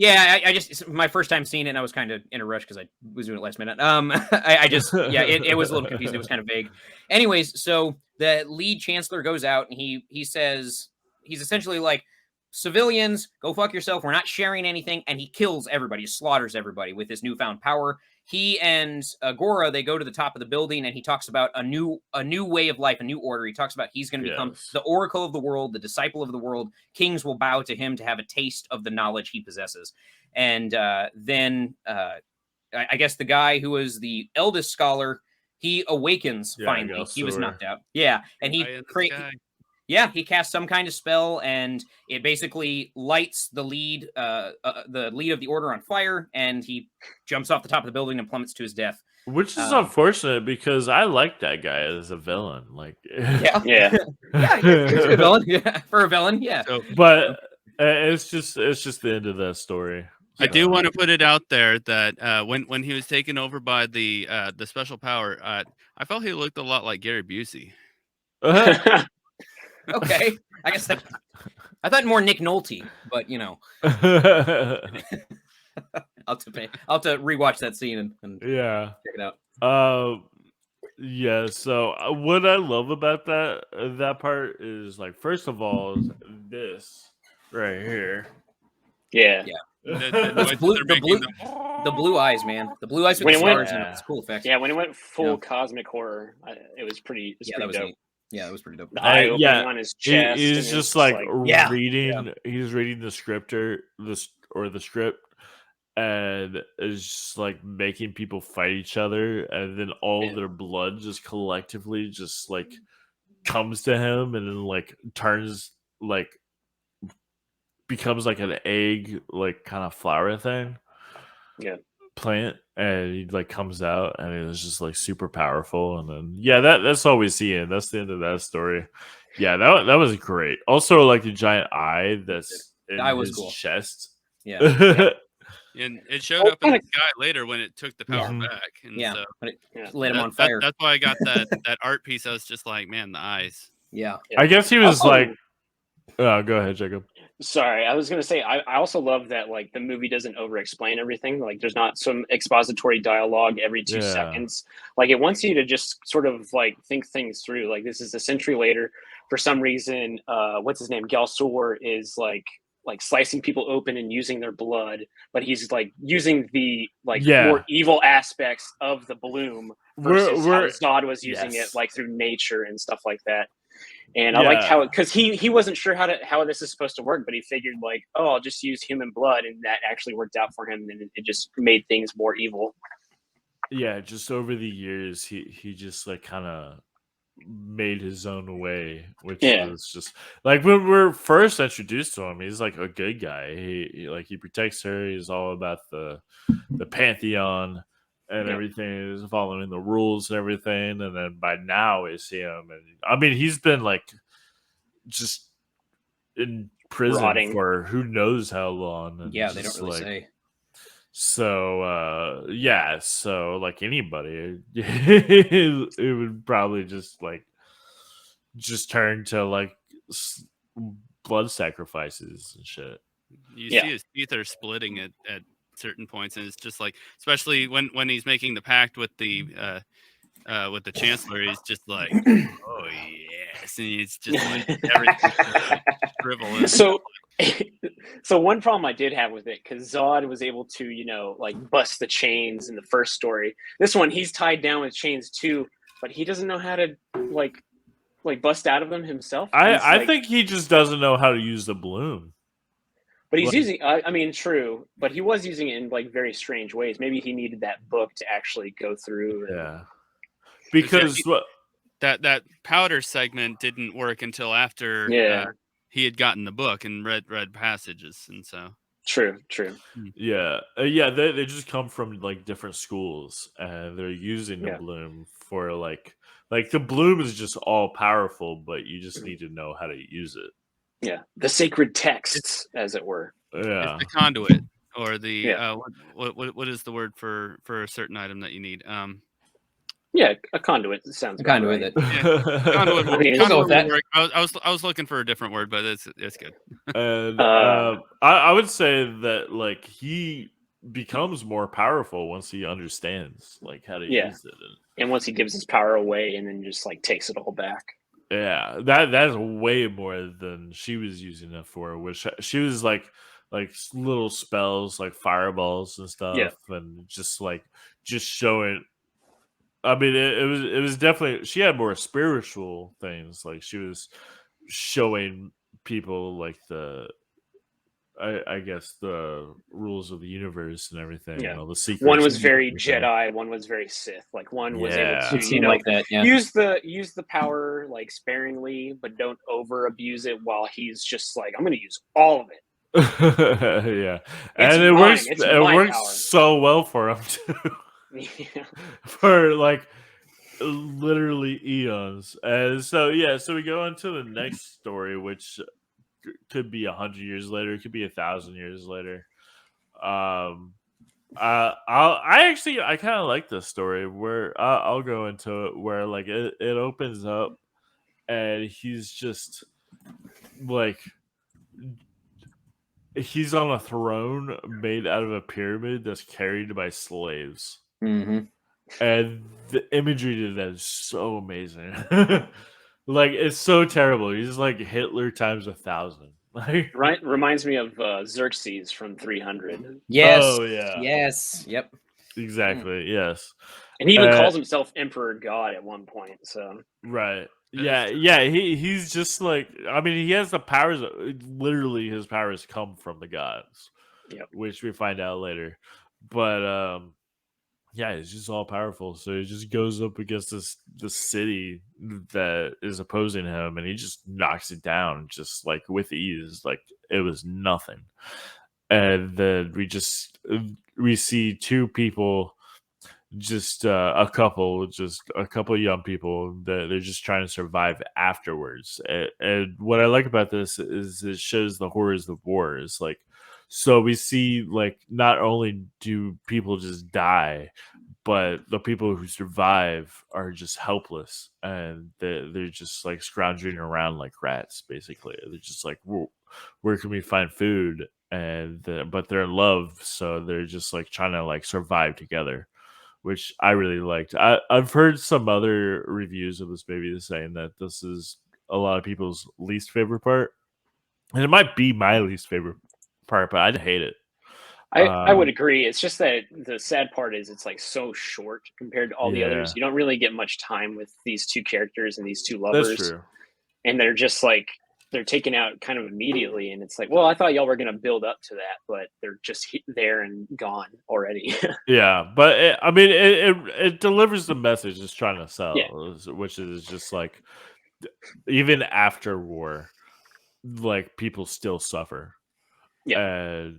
I just my first time seeing it, and I was kind of in a rush because I was doing it last minute. It was a little confusing. It was kind of vague. Anyways, so the lead chancellor goes out and he says, he's essentially like, civilians, go fuck yourself. We're not sharing anything. And he kills everybody, he slaughters everybody with his newfound power. He and Agora, they go to the top of the building, and he talks about a new way of life, a new order. He talks about he's going to become the oracle of the world, the disciple of the world. Kings will bow to him to have a taste of the knowledge he possesses. And then I guess the guy who was the eldest scholar, he awakens finally. He was knocked out. Yeah, and he he casts some kind of spell, and it basically lights the lead of the order on fire, and he jumps off the top of the building and plummets to his death. Which is unfortunate because I like that guy as a villain. Like, he's a villain. Yeah, for a villain, yeah. So, but it's just the end of that story. I do want to put it out there that when he was taken over by the special power, I felt he looked a lot like Gary Busey. Okay, I guess I thought more Nick Nolte, but I'll have to rewatch that scene and check it out. So what I love about that part is, like, first of all, this right here. Yeah. The blue eyes, man. The blue eyes with the stars. It's cool effects. Yeah, when it went full cosmic horror, it was pretty. That was dope. neat. Yeah, that was pretty dope. The eye opening on his chest. He's just like reading. He's reading the script, and it's just like making people fight each other, and then all their blood just collectively just like comes to him, and then like turns like becomes like an egg, like kind of flower thing. Yeah. Plant, and he like comes out, and it was just like super powerful, and then that's all we see, and that's the end of that story. Yeah, that was great. Also, like the giant eye that's in his chest. Yeah. And it showed up in the sky later when it took the power back. And so it lit him on fire. That's why I got that art piece. I was just like, man, the eyes. Yeah. I guess he was like, oh, go ahead, Jacob. Sorry, I was going to say, I also love that, like, the movie doesn't over-explain everything. Like, there's not some expository dialogue every 2 seconds. Like, it wants you to just sort of, like, think things through. Like, this is a century later. For some reason, what's his name? Galsor is, like, like slicing people open and using their blood, but he's like using the like Yeah. more evil aspects of the bloom versus how Zod was using yes. it like through nature and stuff like that. And I liked how, because he wasn't sure how this is supposed to work, but he figured like, oh, I'll just use human blood, and that actually worked out for him, and it just made things more evil. Yeah, just over the years, he just like kind of made his own way, which was just like when we're first introduced to him, he's like a good guy. He protects her. He's all about the pantheon and everything. He's following the rules and everything. And then by now we see him, and I mean he's been like just in prison Rotting for who knows how long. And yeah, they don't really say. So so like anybody, it would probably just turn to like blood sacrifices and shit. You see his teeth are splitting at certain points, and it's just like, especially when he's making the pact with the chancellor, he's just like, oh yes, and he's just like everything shriveling. So one problem I did have with it, because Zod was able to, like bust the chains in the first story. This one, he's tied down with chains too, but he doesn't know how to like bust out of them himself. I think he just doesn't know how to use the bloom. But he's using, I mean, true, but he was using it in like very strange ways. Maybe he needed that book to actually go through. Yeah. Because that powder segment didn't work until after he had gotten the book and read passages, and so true. They just come from like different schools, and they're using the bloom for like the bloom is just all powerful, but you just need to know how to use it. Yeah, the sacred texts, as it were. Yeah, it's the conduit, or the what is the word for a certain item that you need? Yeah, a conduit sounds. A conduit. Right. Conduit. Conduit will work. I was looking for a different word, but it's good. And I would say that like he becomes more powerful once he understands like how to use it, and once he gives his power away, and then just like takes it all back. Yeah, that's way more than she was using it for. Which she was like little spells like fireballs and stuff, and just showing. I mean, it was definitely, she had more spiritual things. Like she was showing people like I guess the rules of the universe and everything. Yeah, the secrets. One was very Jedi, one was very Sith. Like one was able to like that, use the power like sparingly, but don't over abuse it. While he's just like, I'm going to use all of it. Yeah, and it works. It works so well for him too. For like literally eons. And so we go into the next story, which could be 100 years later, it could be 1,000 years later. I kind of like this story where I'll go into it, where like it opens up and he's just like he's on a throne made out of a pyramid that's carried by slaves. Mm-hmm. And the imagery to that is so amazing. Like it's so terrible. He's like Hitler times 1,000. Like, right, reminds me of Xerxes from 300. Yes. Oh yeah. Yes. Yep. Exactly. Yes. And he even calls himself Emperor God at one point. So right. Yeah. He's just like, I mean, he has the powers. Literally, his powers come from the gods. Yep. Which we find out later. But yeah, he's just all powerful. So he just goes up against this city that is opposing him, and he just knocks it down just like with ease, like it was nothing. And then we see two people, just a couple young people that they're just trying to survive afterwards. And what I like about this is it shows the horrors of war. Is like, so we see like not only do people just die, but the people who survive are just helpless, and they're just like scrounging around like rats. Basically, they're just like, where can we find food? And but they're in love, so they're just like trying to like survive together, which I really liked. I've heard some other reviews of this movie saying that this is a lot of people's least favorite part. And it might be my least favorite part, but I hate it. I would agree. It's just that the sad part is it's like so short compared to all the others. Yeah. You don't really get much time with these two characters and these two lovers. That's true. And they're just like they're taken out kind of immediately, and it's like, well, I thought y'all were going to build up to that, but they're just there and gone already. Yeah, but it delivers the message it's trying to sell, which is just like even after war, like people still suffer. Yeah.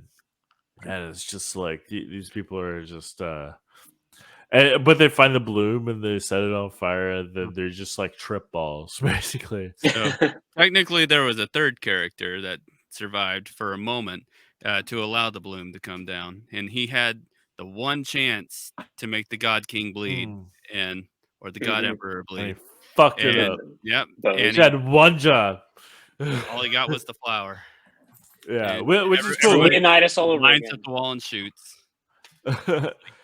And it's just like these people are just but they find the bloom and they set it on fire, and then they're just like trip balls basically. So technically there was a third character that survived for a moment to allow the bloom to come down, and he had the one chance to make the God King bleed or the God Emperor bleed. And he fucked it up. Yep. And he had one job. All he got was the flower. Yeah, which is cool. Leonidas all over lines again. at the wall and shoots.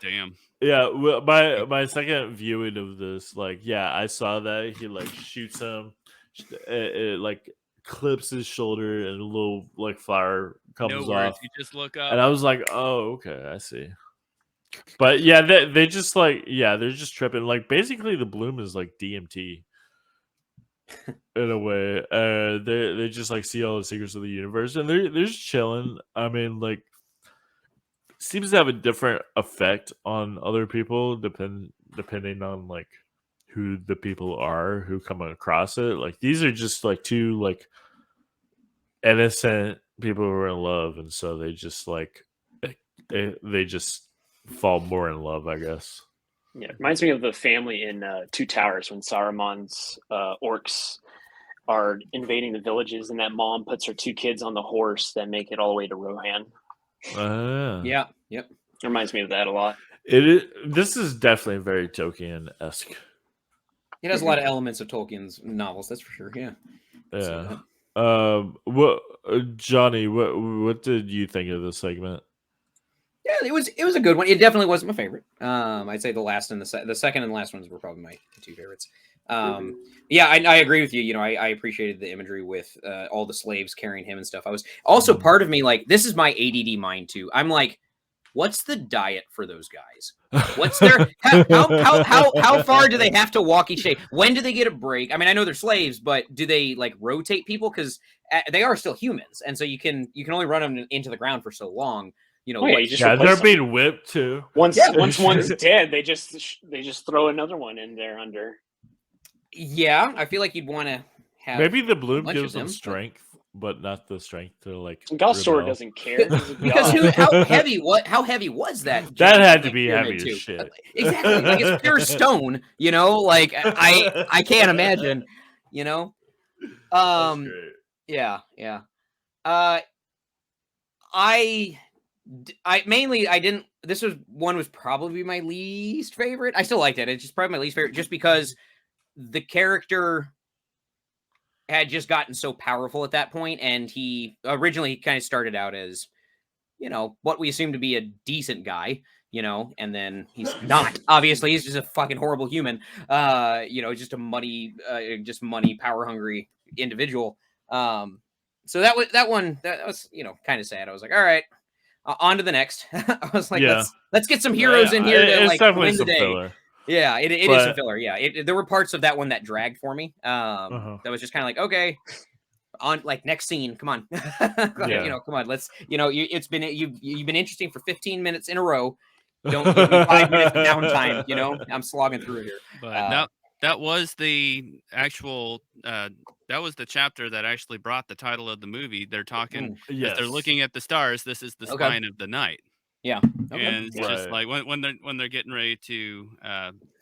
Damn. Yeah, well, my second viewing of this, like, yeah, I saw that he like shoots him, it like clips his shoulder, and a little like flower comes off. You just look up, and I was like, oh, okay, I see. But yeah, they just like they're just tripping. Like basically, the bloom is like DMT. In a way, they just like see all the secrets of the universe, and they're just chilling. I mean, like, seems to have a different effect on other people depending on like who the people are who come across it. Like these are just like two like innocent people who are in love, and so they just like they just fall more in love, I guess. Yeah, it reminds me of the family in Two Towers when Saruman's orcs are invading the villages, and that mom puts her two kids on the horse that make it all the way to Rohan. Yeah, yep. It reminds me of that a lot. This is definitely very Tolkien-esque. It has a lot of elements of Tolkien's novels, that's for sure. Yeah. Yeah. What, Johnny? What did you think of this segment? Yeah, it was a good one. It definitely wasn't my favorite. I'd say the last and the second and last ones were probably my two favorites. Yeah, I agree with you. You know, I appreciated the imagery with all the slaves carrying him and stuff. I was also part of me like, this is my ADD mind too. I'm like, what's the diet for those guys? What's their how far do they have to walk each day? When do they get a break? I mean, I know they're slaves, but do they like rotate people? Because they are still humans, and so you can only run them into the ground for so long. You know, they're being whipped too. Once one's dead, they just throw another one in there under. Yeah, I feel like you'd want to have maybe the bloom gives them strength, but not the strength to like. Galstor doesn't care because how heavy was that? That had to be heavy as shit. Exactly, like it's pure stone. You know, like I can't imagine. You know, yeah. I didn't. This was probably my least favorite. I still liked it. It's just probably my least favorite, just because the character had just gotten so powerful at that point, and he originally kind of started out as, you know, what we assume to be a decent guy, you know, and then he's not. Obviously, he's just a fucking horrible human. You know, just a money power hungry individual. So that was you know, kind of sad. I was like, all right. On to the next. I was like, let's get some heroes in here to like win the day. Filler. Yeah, it is some filler. Yeah, there were parts of that one that dragged for me. That was just kind of like, okay, on like next scene. Come on, you know, come on. Let's, you know, you've been interesting for 15 minutes in a row. Don't give me 5 minutes of downtime. You know, I'm slogging through here. But that was the actual. That was the chapter that actually brought the title of the movie. They're talking, as they're looking at the stars. This is the spine of the night. Yeah, and it's just like when they're getting ready to,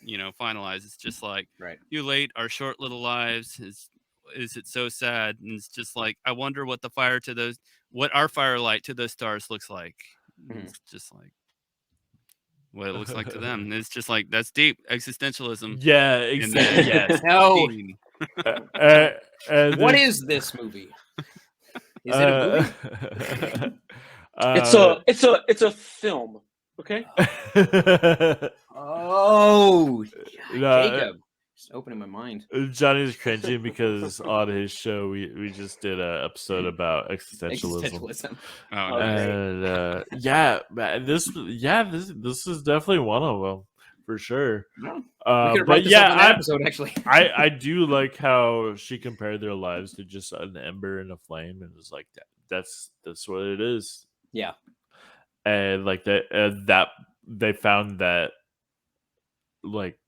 you know, finalize. It's just like, you late our short little lives. Is it so sad? And it's just like, I wonder what what our firelight to those stars looks like. It's just like what it looks like to them. And it's just like, that's deep existentialism. Yeah, exactly. Yes. No. What is this movie? Is it a movie? It's a film. Okay. Oh, Jacob, Just opening my mind. Johnny's cringing because on his show we just did an episode about existentialism. Oh, and man, this is definitely one of them for sure. No. We could have But this up in that episode actually. I do like how she compared their lives to just an ember and a flame, and it's like that's what it is. Yeah, and like that they found that like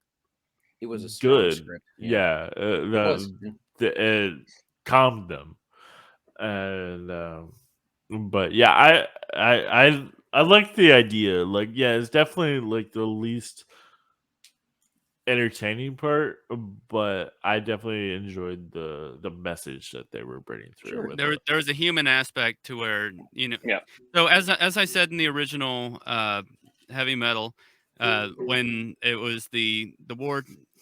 it was a good script. it calmed them, and but yeah, I like the idea. Like, yeah, it's definitely like the least entertaining part, but I definitely enjoyed the message that they were bringing through. Sure. With there was a human aspect to where, you know. Yeah. So as I said in the original heavy metal, when it was the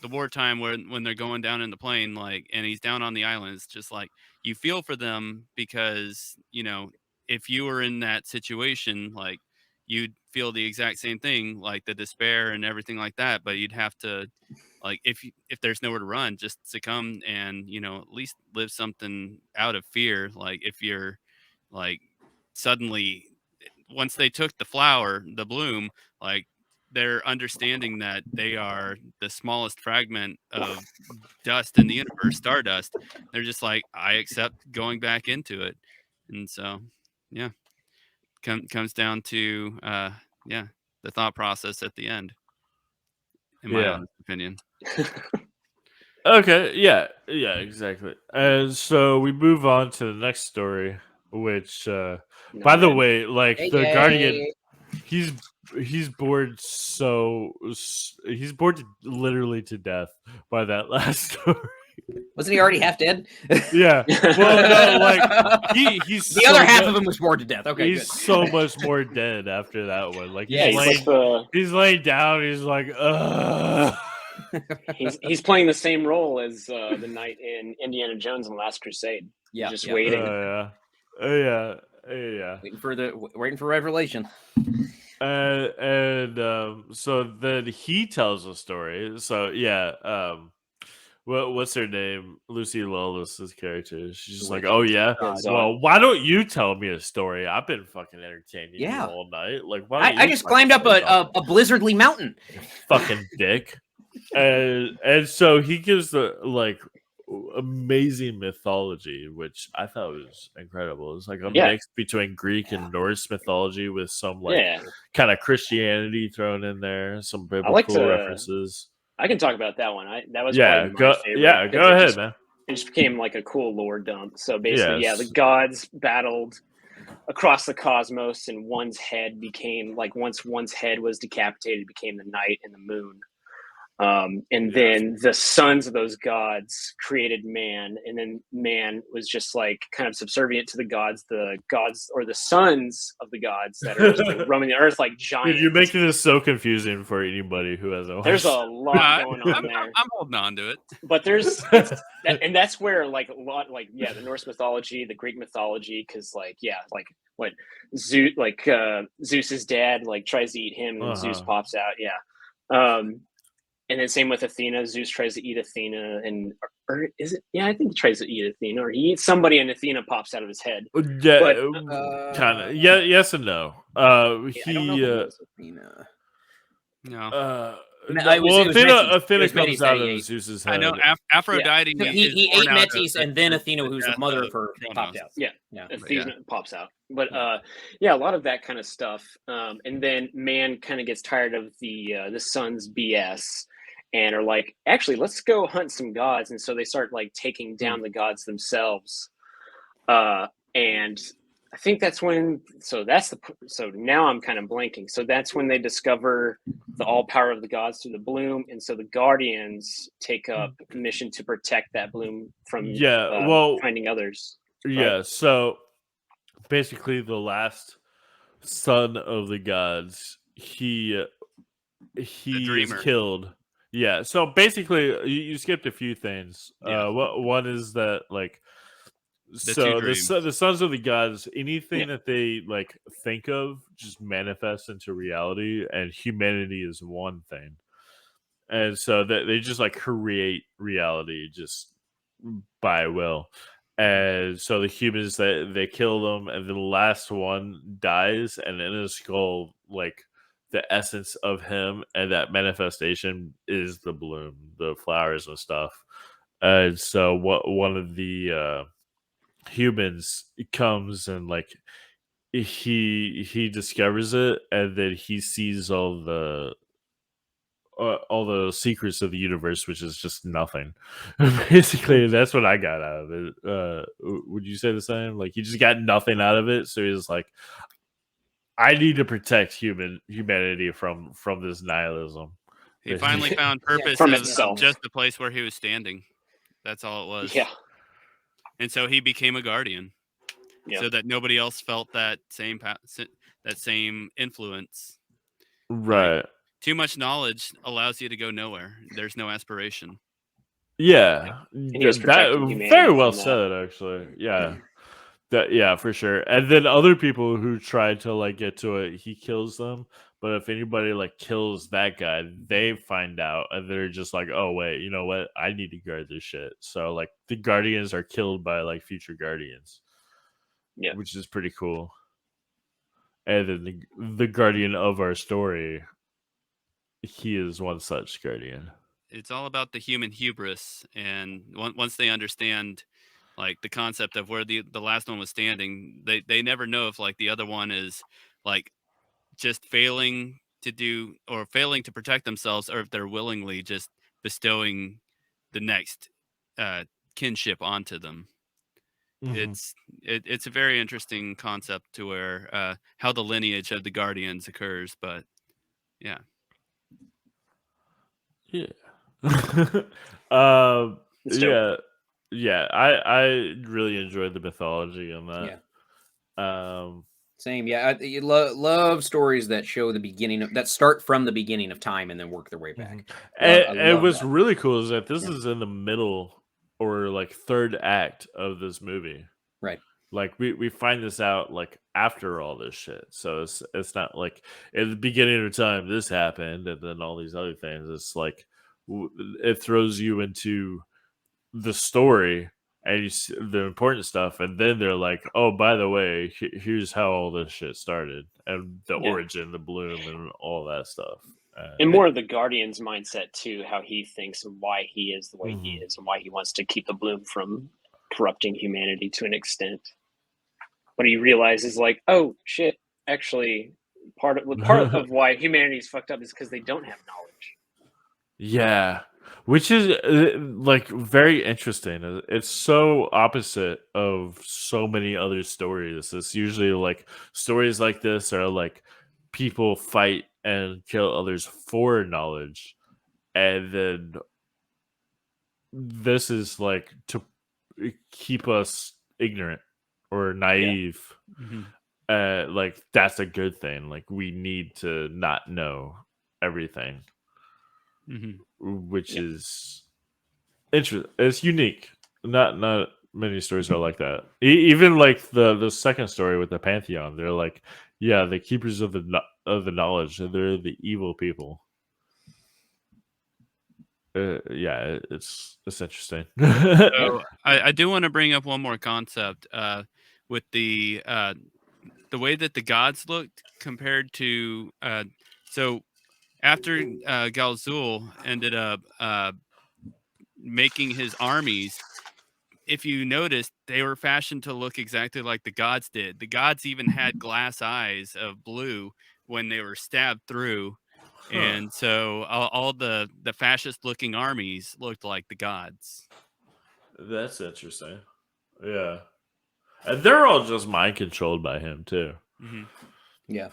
wartime when they're going down in the plane, like, and he's down on the island, it's just like you feel for them because, you know, if you were in that situation, like, you'd feel the exact same thing, like the despair and everything like that. But you'd have to, like, if there's nowhere to run, just succumb and, you know, at least live something out of fear. Like, if you're like suddenly, once they took the bloom, like, they're understanding that they are the smallest fragment of dust in the universe, stardust. They're just like, I accept going back into it. And so, yeah. Comes down to the thought process at the end, in my honest opinion. Okay, yeah, exactly. And so we move on to the next story, which by the way, like, the Guardian, he's bored literally to death by that last story. Wasn't he already half dead? Yeah. Well, no, like he's the other half of him was bored to death. Okay, he's so much more dead after that one. Like, yeah, he's laying down. He's like, ugh. he's playing the same role as the knight in Indiana Jones and the Last Crusade. Yeah, just waiting. Yeah. Waiting for revelation. So then he tells a story. So yeah, what's her name? Lucy Lawless's character. She's just like, oh yeah. Well, why don't you tell me a story? I've been fucking entertaining you all night. Like, I just climbed up a blizzardly mountain. Fucking dick. And so he gives the like amazing mythology, which I thought was incredible. It's like a mix between Greek and Norse mythology with some kind of Christianity thrown in there, some biblical references. I can talk about that one. That was probably my favorite. Yeah, go ahead, man. It just became like a cool lore dump. So basically, the gods battled across the cosmos, and one's head became like, once one's head was decapitated, became the night and the moon. And then the sons of those gods created man, and then man was just like kind of subservient to the gods or the sons of the gods that are just like roaming the earth like giants. Dude, you're making this so confusing for anybody who hasn't watched. There's a lot going on there. I'm holding on to it. But and that's where like a lot, like, the Norse mythology, the Greek mythology, because what Zeus's dad like tries to eat him, and Zeus pops out. And then same with Athena. Zeus tries to eat Athena, or is it? Yeah, I think he tries to eat Athena, or he eats somebody, and Athena pops out of his head. Yeah, kind of. Yeah, yes and no. I don't know if it was Athena. No. Athena comes out of Zeus's head. I know Aphrodite. Yeah. He ate Metis, and then Athena, who's the mother of her, popped out. Yeah. Athena pops out. But a lot of that kind of stuff. And then man kind of gets tired of the sun's BS, and are like, actually, let's go hunt some gods. And so they start like taking down the gods themselves. And I think that's when, so now I'm kind of blanking. So that's when they discover the all power of the gods through the bloom. And so the Guardians take up a mission to protect that bloom from finding others. Yeah. Right? So basically the last son of the gods, he is killed. Yeah. So basically you skipped a few things. One is that like, the sons of the gods, anything that they like think of just manifests into reality, and humanity is one thing. and so they just like create reality just by will. And so the humans they kill them, and the last one dies, and in his skull, like the essence of him and that manifestation is the bloom, the flowers and stuff. And so what one of the humans comes and like he discovers it, and then he sees all the secrets of the universe, which is just nothing. Basically, that's what I got out of it. Would you say the same? Like, he just got nothing out of it, so he's like, I need to protect humanity from this nihilism. He finally found purpose From of itself. just the place where he was standing. That's all it was. Yeah. And so he became a guardian, Yeah. so that nobody else felt that same influence. Right. Too much knowledge allows you to go nowhere. There's no aspiration. Yeah. And he was That protecting humanity very well from that. said, actually. Yeah. Yeah, for sure. And then other people who try to like get to it, he kills them. But if anybody like kills that guy, they find out, and they're just like, "Oh wait, you know what? I need to guard this shit." So like the Guardians are killed by like future Guardians, Yeah. which is pretty cool. And then the Guardian of our story, he is one such Guardian. It's all about the human hubris, and once they understand like the concept of where the last one was standing, they never know if like the other one is like just failing to do or failing to protect themselves, or if they're willingly just bestowing the next kinship onto them. Mhm. It's a very interesting concept to where how the lineage of the Guardians occurs, but yeah. Yeah. It's dope. Yeah. I really enjoyed the mythology on that. Yeah. Same. Yeah. I love stories that show the beginning that start from the beginning of time and then work their way back. And what's really cool is that this is in the middle or like third act of this movie. Right. Like we find this out like after all this shit. So it's not like at the beginning of time this happened and then all these other things. It's like it throws you into the story and you see the important stuff, and then they're like, "Oh, by the way, here's how all this shit started and the origin, the bloom, and all that stuff." And more of the Guardian's mindset too, how he thinks and why he is the way he Mhm. is, and why he wants to keep the bloom from corrupting humanity to an extent. But he realizes, like, oh shit, actually, part of why humanity is fucked up is because they don't have knowledge. Yeah, which is like very interesting. It's so opposite of so many other stories. It's usually like stories like this are like people fight and kill others for knowledge, and then this is like to keep us ignorant or naive. Like that's a good thing. Like we need to not know everything. Which is interesting. It's unique. Not many stories are like that. Even like the second story with the Pantheon, they're like, yeah, the keepers of the knowledge. They're the evil people. Yeah, it's interesting. So I do want to bring up one more concept with the way that the gods looked compared to so after Galzul ended up making his armies, if you noticed, they were fashioned to look exactly like the gods did. The gods even had glass eyes of blue when they were stabbed through. And so all the fascist looking armies looked like the gods. That's interesting. Yeah. And they're all just mind controlled by him too. Yeah.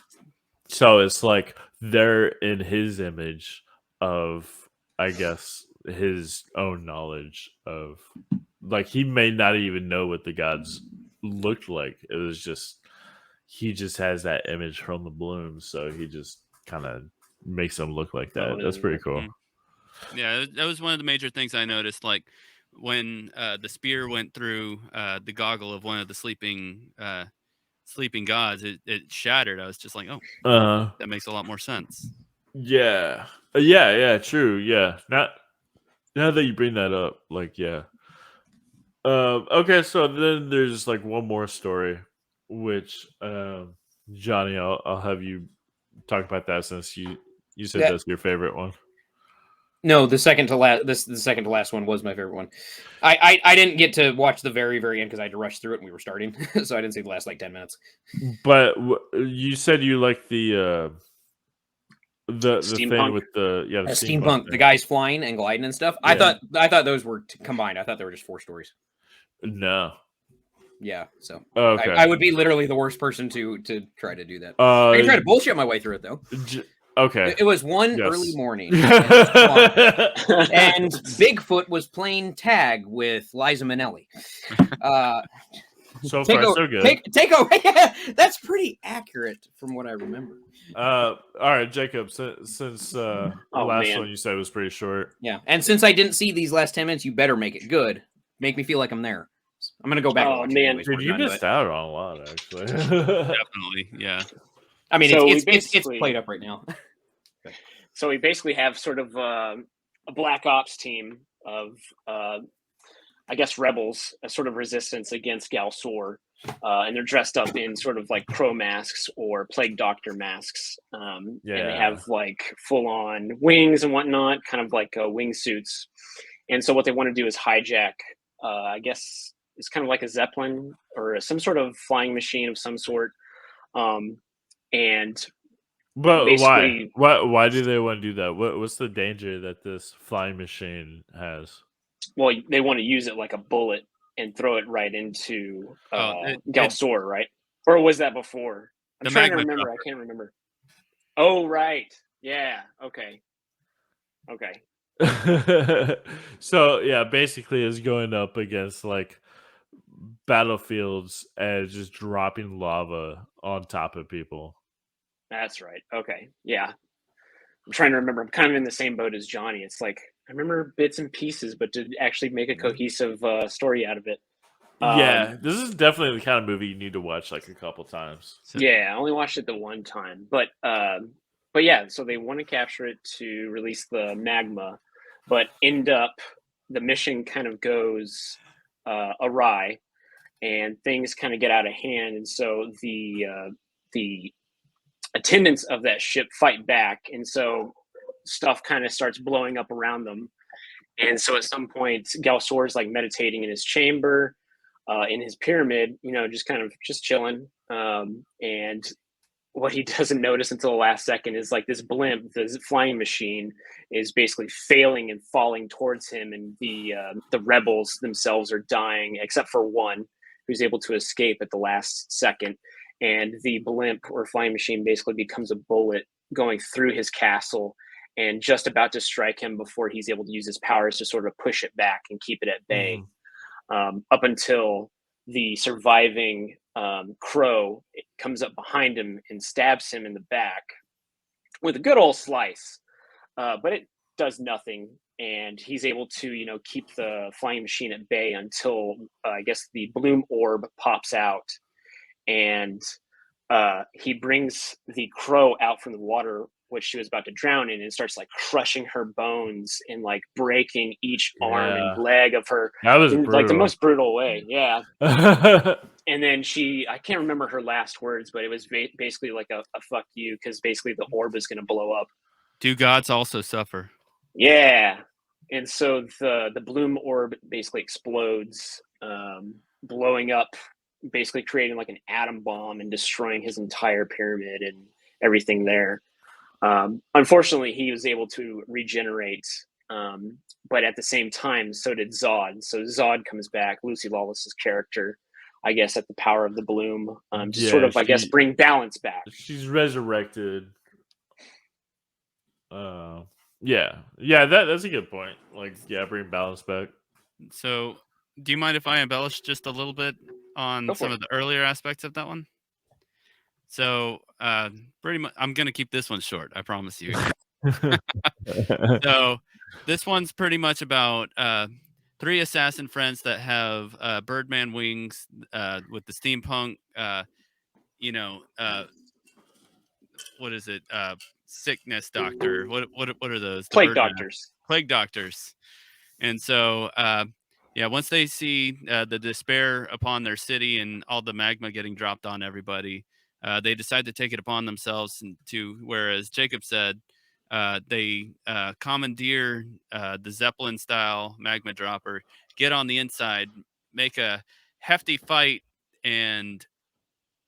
So it's like they're in his image of, I guess, his own knowledge of, like, he may not even know what the gods looked like. It was just, he just has that image from the bloom. So he just kind of makes them look like that. That's pretty cool. Yeah, that was one of the major things I noticed. Like when the spear went through the goggle of one of the sleeping gods, it shattered. I was just like, oh, that makes a lot more sense. Yeah. Yeah, true. Yeah, now that you bring that up, like, yeah. Okay, so then there's like one more story, which Johnny, I'll have you talk about that since you said Yeah. that's your favorite one. No, the second to last. The second to last one was my favorite one. I didn't get to watch the very end because I had to rush through it and we were starting, so I didn't see the last like 10 minutes. But you said you like the thing Steampunk? with the Steampunk, thing. the guys flying and gliding and stuff. Yeah. I thought those were combined. I thought there were just 4 stories. No. Yeah, so Okay. I would be literally the worst person to try to do that. I can try to bullshit my way through it though. Okay. It was one Yes. early morning, and Bigfoot was playing tag with Liza Minnelli. So far, so good. Take over. Yeah, that's pretty accurate from what I remember. All right, Jacob. Since the last one you said was pretty short. Yeah, and since I didn't see these last 10 minutes, you better make it good. Make me feel like I'm there. I'm gonna go back. Oh and watch man, it anyways, dude, you missed out on a lot, actually. Definitely, yeah. I mean, So it's played up right now. So we basically have sort of a black ops team of, I guess, rebels, a sort of resistance against Galsor, and they're dressed up in sort of like crow masks or plague doctor masks, and they have like full-on wings and whatnot, kind of like wingsuits. And so what they want to do is hijack, I guess it's kind of like a Zeppelin or some sort of flying machine of some sort, and but why do they want to do that? What's the danger that this flying machine has? Well, they want to use it like a bullet and throw it right into Galsor, right? Or was that before? I'm trying to remember. Chopper. I can't remember. Oh, right. Yeah. Okay. So yeah, basically it's going up against like battlefields and just dropping lava on top of people. That's right. Okay. Yeah. I'm trying to remember. I'm kind of in the same boat as Johnny. It's like I remember bits and pieces, but to actually make a cohesive story out of it. Yeah, this is definitely the kind of movie you need to watch like a couple times. Yeah, I only watched it the one time, but yeah. So they want to capture it to release the magma, but end up the mission kind of goes awry, and things kind of get out of hand, and so the attendants of that ship fight back, and so stuff kind of starts blowing up around them. And so at some point Galsor is like meditating in his chamber, in his pyramid, just chilling, and what he doesn't notice until the last second is like this blimp, this flying machine, is basically failing and falling towards him, and the rebels themselves are dying except for one who's able to escape at the last second. And the blimp or flying machine basically becomes a bullet going through his castle and just about to strike him before he's able to use his powers to sort of push it back and keep it at bay, up until the surviving crow comes up behind him and stabs him in the back with a good old slice. But it does nothing, and he's able to, keep the flying machine at bay until I guess the bloom orb pops out. And he brings the crow out from the water, which she was about to drown in, and starts like crushing her bones and like breaking each arm and leg of her. That was in like the most brutal way. Yeah. And then I can't remember her last words, but it was basically like a fuck you, because basically the orb is going to blow up. Do gods also suffer? Yeah. And so the bloom orb basically explodes, blowing up, basically creating like an atom bomb and destroying his entire pyramid and everything there. Unfortunately, he was able to regenerate, but at the same time, so did Zod. So Zod comes back, Lucy Lawless's character, I guess, at the power of the bloom, to sort of, I guess, bring balance back. She's resurrected. That's a good point. Like, bring balance back. So, do you mind if I embellish just a little bit on some of the earlier aspects of that one? So, pretty much, I'm gonna keep this one short. I promise you. So, this one's pretty much about 3 assassin friends that have Birdman wings with the steampunk, what is it? Sickness doctor. What are those? The Plague bird doctors. Plague doctors. And so, once they see the despair upon their city and all the magma getting dropped on everybody, they decide to take it upon themselves whereas Jacob said, they commandeer the Zeppelin-style magma dropper, get on the inside, make a hefty fight, and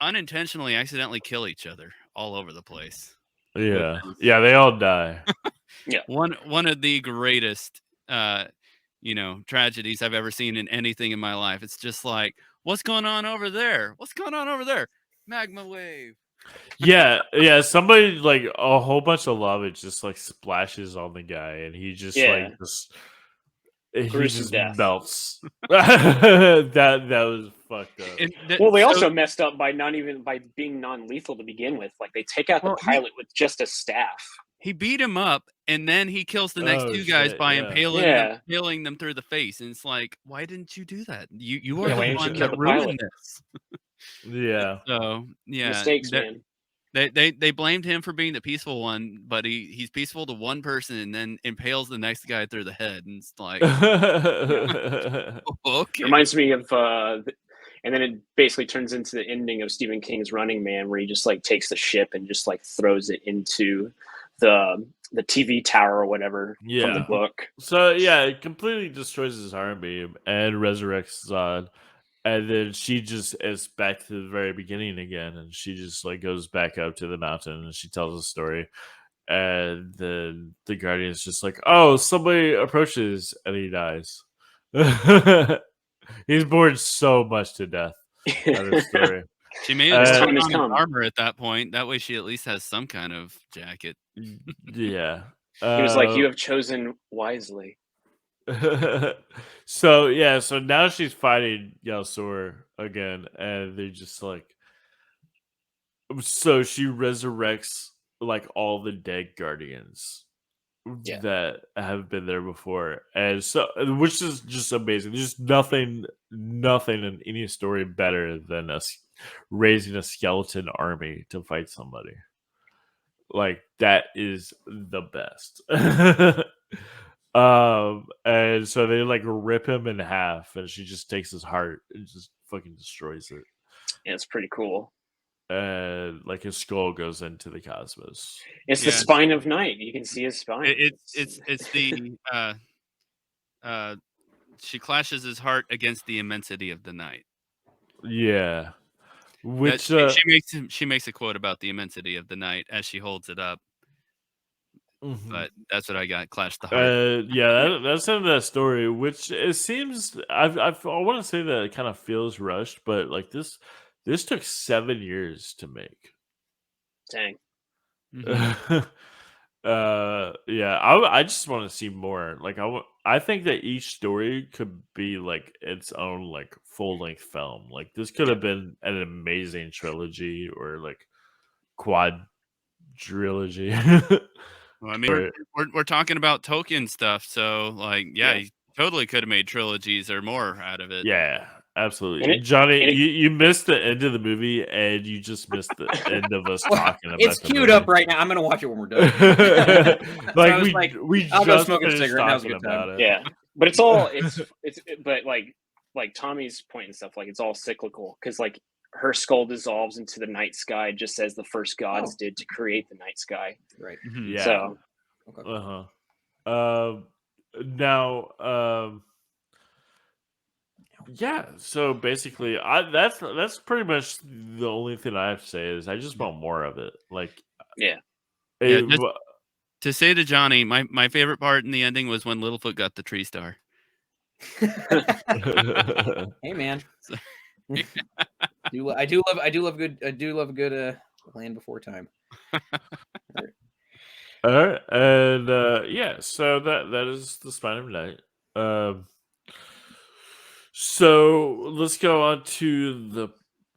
unintentionally accidentally kill each other all over the place. Yeah. Yeah, they all die. Yeah. One of the greatest tragedies I've ever seen in anything in my life. It's just like, what's going on over there? What's going on over there? Magma wave. Yeah, somebody like a whole bunch of lava just like splashes on the guy and he just Gruesome death. melts. that was fucked up. Well, they also messed up by being non-lethal to begin with. Like they take out the pilot with just a staff. He beat him up, and then he kills the next two guys by impaling them through the face. And it's like, why didn't you do that? You are the one that ruined this. Yeah. So mistakes, man. They blamed him for being the peaceful one, but he's peaceful to one person and then impales the next guy through the head, and it's like, okay. Reminds me of, and then it basically turns into the ending of Stephen King's Running Man, where he just like takes the ship and just like throws it into the TV tower or whatever from the book. So it completely destroys his army and resurrects Zod. And then she just is back to the very beginning again, and she just like goes back up to the mountain and she tells a story. And then the Guardian's just like, oh, somebody approaches and he dies. He's bored so much to death out of story. She made it armor at that point. That way she at least has some kind of jacket. Yeah. He was like, you have chosen wisely. So now she's fighting Yalsor again, and they're just like, so she resurrects like all the dead Guardians that have been there before, and so which is just amazing. There's nothing in any story better than us raising a skeleton army to fight somebody. Like that is the best. And so they like rip him in half, and she just takes his heart and just fucking destroys it. Yeah, it's pretty cool. And like his skull goes into the cosmos. It's the spine of night. You can see his spine. It's the she clashes his heart against the immensity of the night. Yeah. Which she makes a quote about the immensity of the night as she holds it up. Mm-hmm. But that's what I got. Clash the heart. That's in that story. Which it seems I want to say that it kind of feels rushed, but like this took 7 years to make. Dang. Mm-hmm. I just want to see more. Like I think that each story could be like its own like full length film. Like this could have been an amazing trilogy or like quadrilogy. Well, I mean, we're talking about Tolkien stuff, so like, he totally could have made trilogies or more out of it. Yeah, absolutely. Johnny, you missed the end of the movie, and you just missed the end of us talking about it. It's queued up right now. I'm gonna watch it when we're done. we I'll just go smoke a finished cigarette. talking about it. Yeah, but it's all but like Tommy's point and stuff. Like it's all cyclical because like her skull dissolves into the night sky just as the first gods did to create the night sky. Right. Mm-hmm. Yeah. So. So basically, that's pretty much the only thing I have to say is I just want more of it. Like, to say to Johnny, my favorite part in the ending was when Littlefoot got the tree star. Hey man, I do love a good Land Before Time. All right, and so that is the Spine of Night. So let's go on to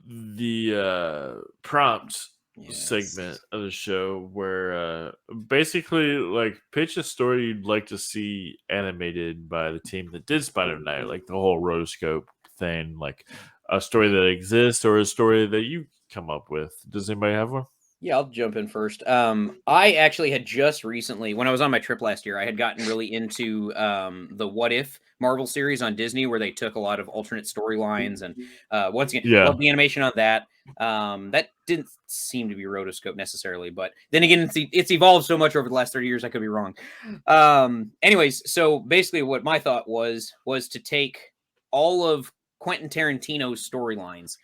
the prompt segment of the show, where basically like pitch a story you'd like to see animated by the team that did Spine of Night, like the whole rotoscope thing, like a story that exists or a story that you come up with. Does anybody have one? Yeah, I'll jump in first. I actually had just recently, when I was on my trip last year, I had gotten really into the What If Marvel series on Disney, where they took a lot of alternate storylines, and once again, love the animation on that. That didn't seem to be rotoscope necessarily, but then again, it's evolved so much over the last 30 years, I could be wrong. Anyways, so basically what my thought was to take all of Quentin Tarantino's storylines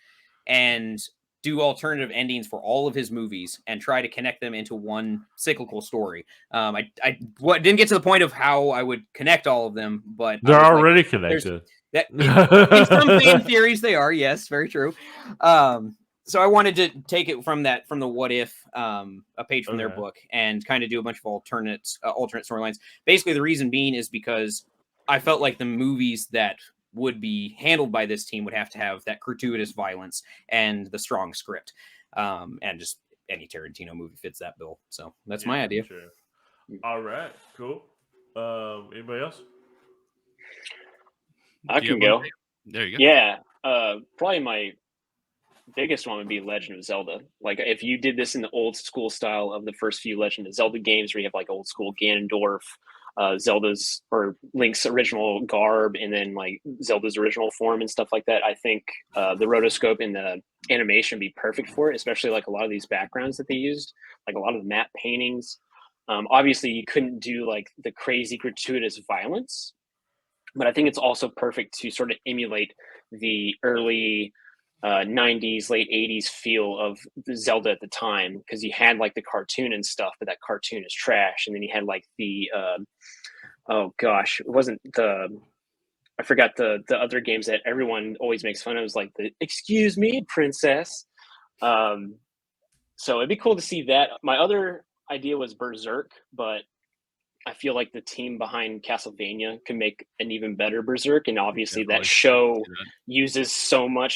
and do alternative endings for all of his movies and try to connect them into one cyclical story. I didn't get to the point of how I would connect all of them, but they're already connected. In some fan theories, they are. Yes, very true. So I wanted to take it from the What If, a page from their book, and kind of do a bunch of alternate storylines. Basically, the reason being is because I felt like the movies that would be handled by this team would have to have that gratuitous violence and the strong script, and just any Tarantino movie fits that bill. So that's my idea. Sure. All right, cool. Anybody else? I can go. There you go. Yeah, probably my biggest one would be Legend of Zelda. Like, if you did this in the old school style of the first few Legend of Zelda games, where you have like old school Ganondorf, Zelda's or Link's original garb, and then like Zelda's original form and stuff like that, I think the rotoscope and the animation would be perfect for it, especially like a lot of these backgrounds that they used, like a lot of the matte paintings. Obviously, you couldn't do like the crazy gratuitous violence, but I think it's also perfect to sort of emulate the early 90s, late 80s feel of Zelda at the time, because you had like the cartoon and stuff, but that cartoon is trash. And then you had like the oh gosh, it wasn't the, I forgot the other games that everyone always makes fun of. It was like the "Excuse me, princess." So it'd be cool to see that. My other idea was Berserk, but I feel like the team behind Castlevania can make an even better Berserk, and obviously that show uses so many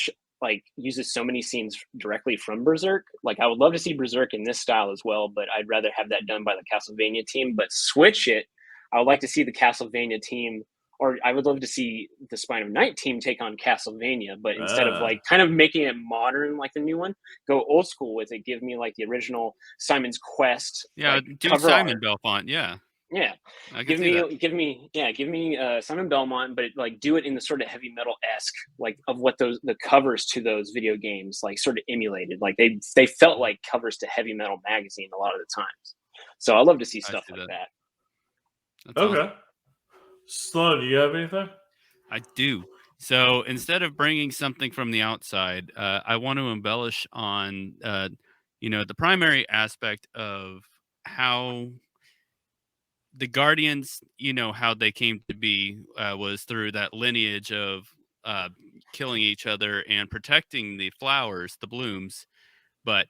scenes directly from Berserk. Like, I would love to see Berserk in this style as well, but I'd rather have that done by the Castlevania team. But switch it. I would like to see the Castlevania team, or I would love to see the Spine of Night team take on Castlevania, but instead of like kind of making it modern like the new one, go old school with it. Give me like the original Simon's Quest. Yeah, like, do Simon Belmont. Yeah. Yeah, give me Simon Belmont, but like do it in the sort of heavy metal-esque, like of what the covers to those video games like sort of emulated. Like they felt like covers to Heavy Metal magazine a lot of the times. So I love to see stuff like that. That's awesome. Sloan, do you have anything? I do. So instead of bringing something from the outside, I want to embellish on the primary aspect of how the Guardians, how they came to be was through that lineage of killing each other and protecting the flowers, the blooms. But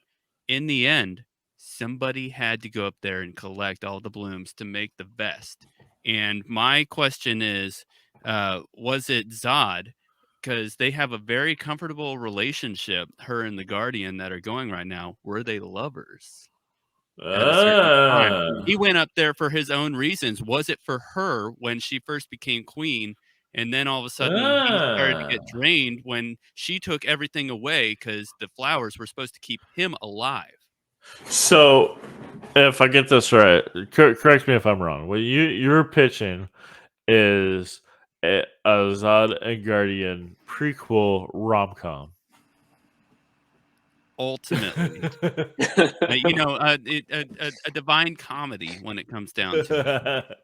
in the end, somebody had to go up there and collect all the blooms to make the vest. And my question is, was it Zod? Because they have a very comfortable relationship, her and the Guardian that are going right now. Were they lovers? At a certain time. He went up there for his own reasons. Was it for her when she first became queen? And then all of a sudden he started to get drained when she took everything away because the flowers were supposed to keep him alive. So, if I get this right, correct me if I'm wrong. What you're pitching is a Zod and Guardian prequel rom-com. Ultimately, a divine comedy when it comes down to it.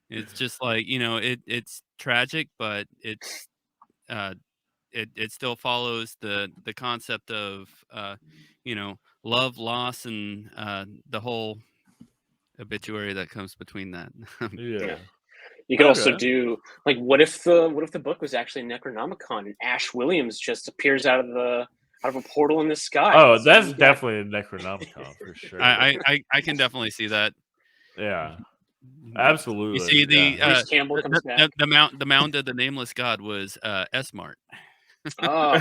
It's just like, it's tragic, but it's it still follows the concept of love, loss, and the whole obituary that comes between that. Yeah. You could also do like, what if the book was actually Necronomicon and Ash Williams just appears out of a portal in the sky? Oh, that's definitely a Necronomicon for sure. I can definitely see that. Yeah, absolutely. You see Campbell comes back. the mound of the nameless god was S-Mart. I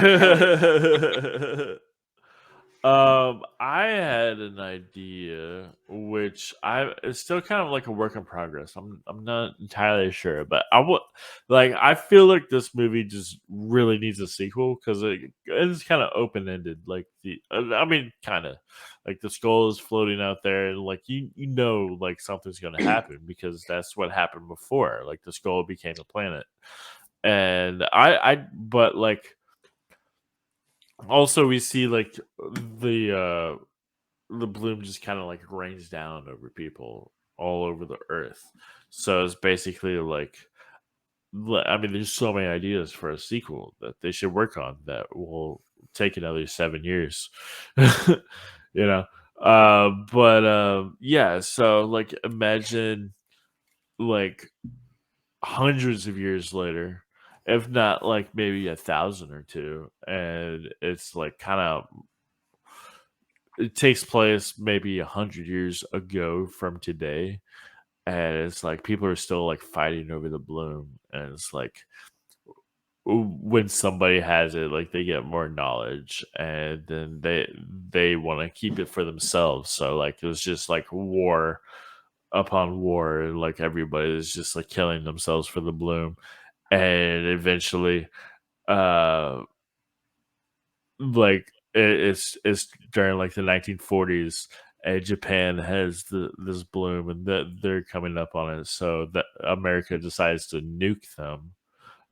had an idea, which which it's still kind of like a work in progress. I'm not entirely sure, but I feel like this movie just really needs a sequel because it's kind of open ended. Like kind of like the skull is floating out there, and like like something's gonna happen because that's what happened before. Like the skull became a planet, and but like also we see like the bloom just kind of like rains down over people all over the earth. So it's basically like, I mean, there's so many ideas for a sequel that they should work on that will take another 7 years, you know? Yeah, so like imagine like hundreds of years later, if not like maybe 1,000 or two, and it's like kind of it takes place maybe 100 years ago from today, and it's like people are still like fighting over the bloom, and it's like when somebody has it, like they get more knowledge, and then they want to keep it for themselves. So like it was just like war upon war, and like everybody is just like killing themselves for the bloom, and eventually like it's during like the 1940s, and Japan has this bloom, and they're coming up on it, so that America decides to nuke them.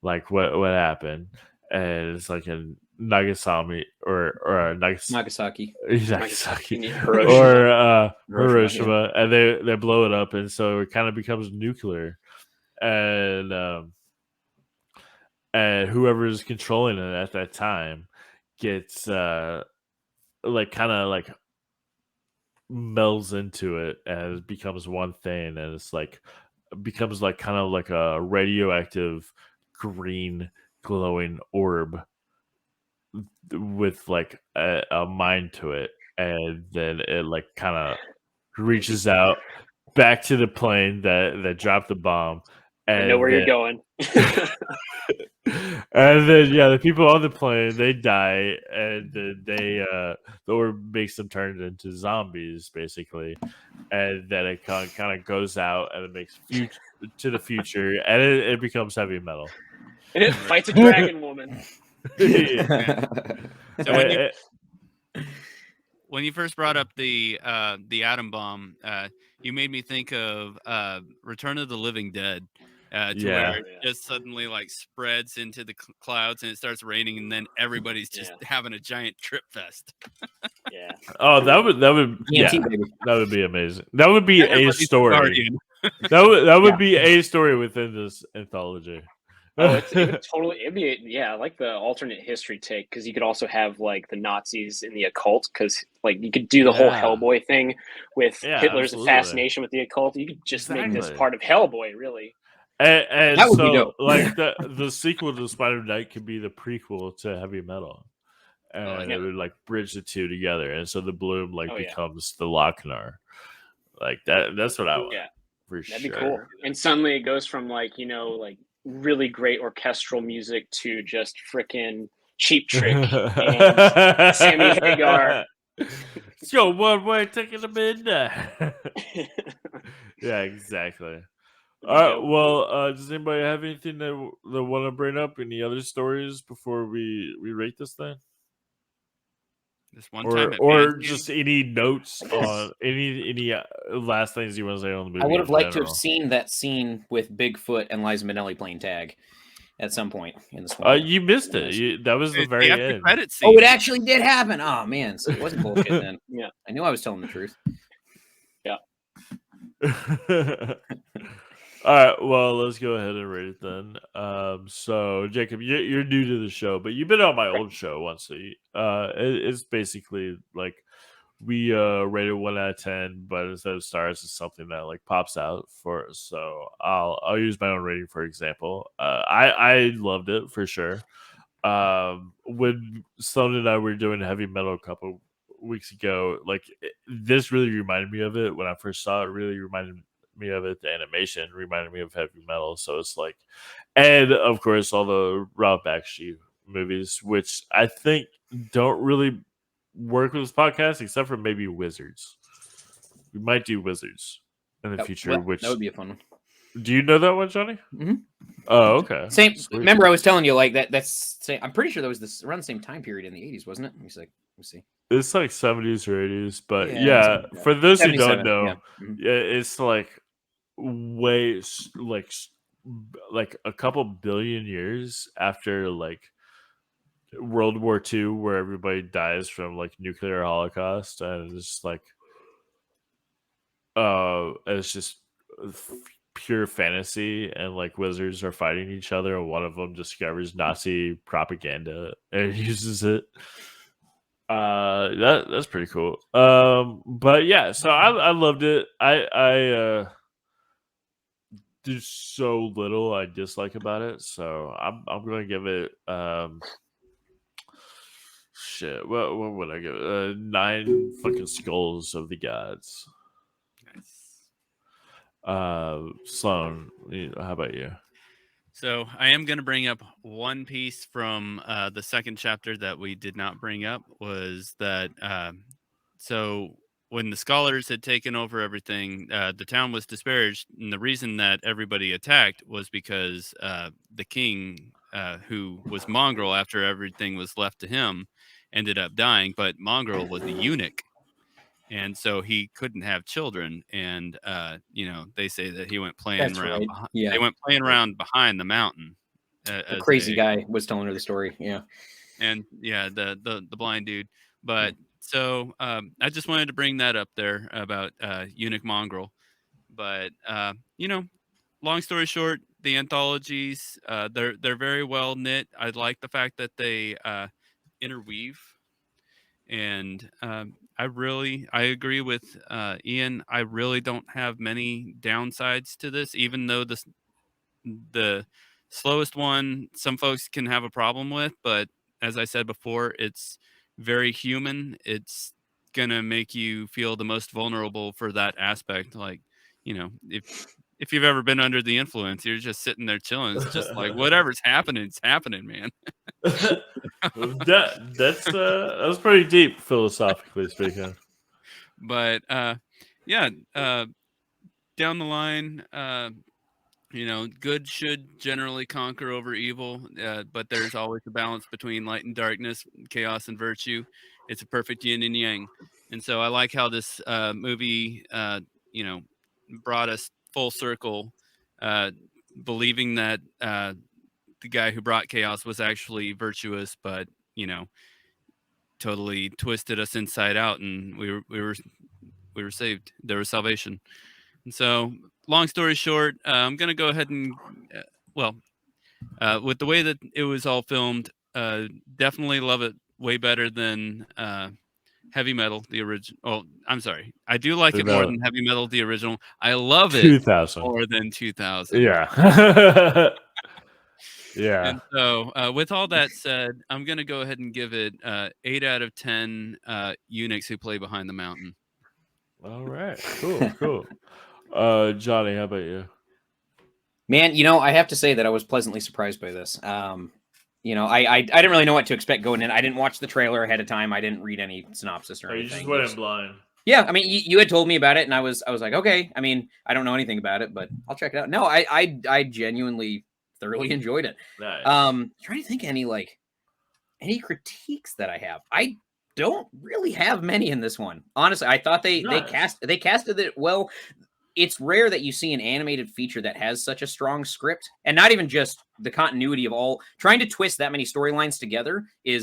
Like what happened, and it's like in Nagasaki or Nagasaki. Nagasaki Hiroshima. or Hiroshima, Hiroshima, and they blow it up, and so it kind of becomes nuclear, and whoever is controlling it at that time gets like kind of like melds into it and it becomes one thing, and it's like becomes like kind of like a radioactive green glowing orb with like a mind to it, and then it like kind of reaches out back to the plane that dropped the bomb. And I know where you're going. And then the people on the plane they die, and then the orb makes them turn into zombies basically, and then it kind of goes out and it makes to the future, and it becomes heavy metal. And it fights a dragon woman. So when you first brought up the atom bomb, you made me think of Return of the Living Dead. Where it just suddenly like spreads into the clouds and it starts raining, and then everybody's just having a giant trip fest. Yeah. Oh, that would that would be amazing. That would be a story. that would be a story within this anthology. Oh, it would totally. It'd be I like the alternate history take, because you could also have like the Nazis in the occult, because like you could do the whole Hellboy thing with Hitler's fascination with the occult. You could just make this part of Hellboy, really. And so like the sequel to Spider-Knight could be the prequel to Heavy Metal, and it would like bridge the two together, and so the bloom like becomes the Lochnar. Like that's what I want. For That'd sure. be cool. And suddenly it goes from like like really great orchestral music to just freaking Cheap Trick and Sammy Hagar. Let's go one way, taking a midnight. Yeah, exactly. All right. Well, does anybody have anything they want to bring up? Any other stories before we rate this thing? This one time, or just any notes on any last things you want to say on the movie? I would have liked to have seen that scene with Bigfoot and Liza Minnelli playing tag at some point in this one. You missed it. That was the very end. Credit scene. Oh, it actually did happen. Oh man, so it wasn't bullshit then. Yeah, I knew I was telling the truth. Yeah. All right, well, let's go ahead and rate it then. So Jacob, you're new to the show, but you've been on my old show once. It's basically like we rated 1 out of 10, but instead of stars, it's something that like pops out for us. So I'll use my own rating for example. I loved it for sure. When Sloan and I were doing Heavy Metal a couple weeks ago, like this really reminded me of it when I first saw it. Really reminded me of it. The animation reminded me of Heavy Metal, so it's like, and of course all the Ralph Bakshi movies, which I think don't really work with this podcast except for maybe Wizards. we might do wizards in the future. Well, which that would be a fun one. Do you know that one, Johnny? Mm-hmm. Oh, okay. Same. Sweet. Remember, I was telling you like that. I'm pretty sure that was this around the same time period in the 80s, wasn't it? Let me see. It's like 70s or 80s, but Yeah, for those who don't 77, know, yeah. Mhm. it's like way like a couple billion years after like World War II, where everybody dies from like nuclear holocaust, and it's just like it's just pure fantasy, and like wizards are fighting each other, and one of them discovers Nazi propaganda and uses it. That's pretty cool. But yeah, so I loved it. I do so little I dislike about it, so I'm gonna give it shit. What would I give it? 9 fucking skulls of the gods. Sloan, how about you? So I am going to bring up one piece from the second chapter that we did not bring up, was that so when the scholars had taken over everything, the town was disparaged, and the reason that everybody attacked was because the king, who was mongrel after everything was left to him, ended up dying. But mongrel was a eunuch, and so he couldn't have children. And they say that he went playing That's around. right. Yeah, they went playing around behind the mountain. The crazy guy was telling her the story. Yeah, and the blind dude. But so I just wanted to bring that up there about eunuch mongrel. But long story short, the anthologies, they're very well knit. I like the fact that they interweave. And I agree with Ian. I really don't have many downsides to this, even though the slowest one some folks can have a problem with. But as I said before, it's very human. It's gonna make you feel the most vulnerable for that aspect. Like, if you've ever been under the influence, you're just sitting there chilling. It's just like whatever's happening, it's happening, man. That was pretty deep, philosophically speaking. But down the line, good should generally conquer over evil, but there's always a balance between light and darkness, chaos and virtue. It's a perfect yin and yang. And so I like how this movie brought us full circle, believing that the guy who brought chaos was actually virtuous, but totally twisted us inside out, and we were saved. There was salvation. And so, long story short, I'm gonna go ahead and with the way that it was all filmed, definitely love it way better than Heavy Metal, the original. Oh, I'm sorry, I do like it more than Heavy Metal, the original. I love it 2000 more than 2000. Yeah. Yeah. And so, with all that said, I'm gonna go ahead and give it 8 out of 10 eunuchs who play behind the mountain. All right. Cool. Johnny, how about you? Man, I have to say that I was pleasantly surprised by this. I didn't really know what to expect going in. I didn't watch the trailer ahead of time. I didn't read any synopsis or anything. You just went in blind. Yeah, I mean, you had told me about it, and I was like, okay. I mean, I don't know anything about it, but I'll check it out. No, I genuinely thoroughly enjoyed it. Nice. Trying to think any critiques that I have. I don't really have many in this one. Honestly, I thought they casted it well. It's rare that you see an animated feature that has such a strong script, and not even just the continuity of all. Trying to twist that many storylines together it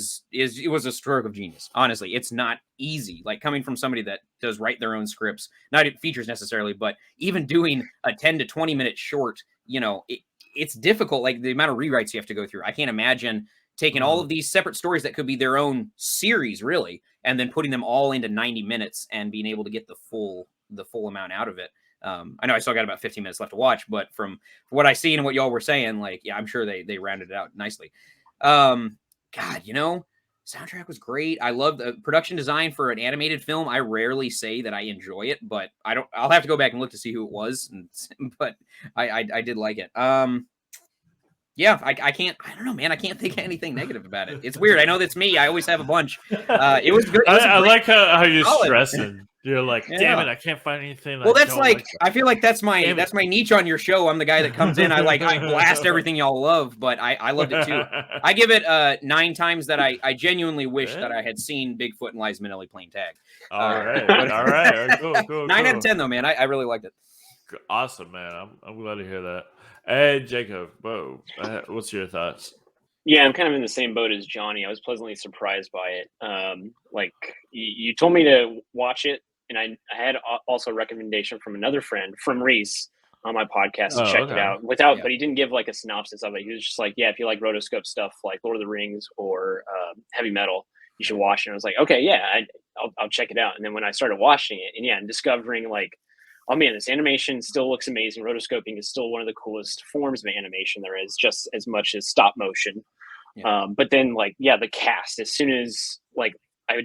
was a stroke of genius. Honestly, it's not easy. Like, coming from somebody that does write their own scripts, not features necessarily, but even doing a 10 to 20 minute short, it's difficult. Like, the amount of rewrites you have to go through. I can't imagine taking all of these separate stories that could be their own series, really, and then putting them all into 90 minutes and being able to get the full amount out of it. I know I still got about 15 minutes left to watch, but from what I see and what y'all were saying, like, yeah, I'm sure they rounded it out nicely. Soundtrack was great. I love the production design for an animated film. I rarely say that I enjoy it, but I'll have to go back and look to see who it was. But I did like it. Yeah, I don't know, man. I can't think of anything negative about it. It's weird. I know that's me. I always have a bunch. It was good. I like how you're stressing. You're like, damn it, I can't find anything. Well, that's like I feel like that's my niche on your show. I'm the guy that comes in. I blast everything y'all love, but I loved it too. I give it 9 times that I genuinely wish that I had seen Bigfoot and Liza Minnelli playing tag. All right, cool. 9 out of 10 though, man. I really liked it. Awesome, man. I'm glad to hear that. Hey, Jacob, what's your thoughts? Yeah, I'm kind of in the same boat as Johnny. I was pleasantly surprised by it. Like you told me to watch it, and I had also a recommendation from another friend, from Rhys, on my podcast to check it out but he didn't give like a synopsis of it. He was just like, yeah, if you like rotoscope stuff like Lord of the Rings or heavy metal, you should watch it. And I was like, okay, yeah, I'll check it out. And then when I started watching it, and discovering like, oh man, this animation still looks amazing. Rotoscoping is still one of the coolest forms of animation there is, just as much as stop motion. Yeah. But then like, the cast, as soon as like I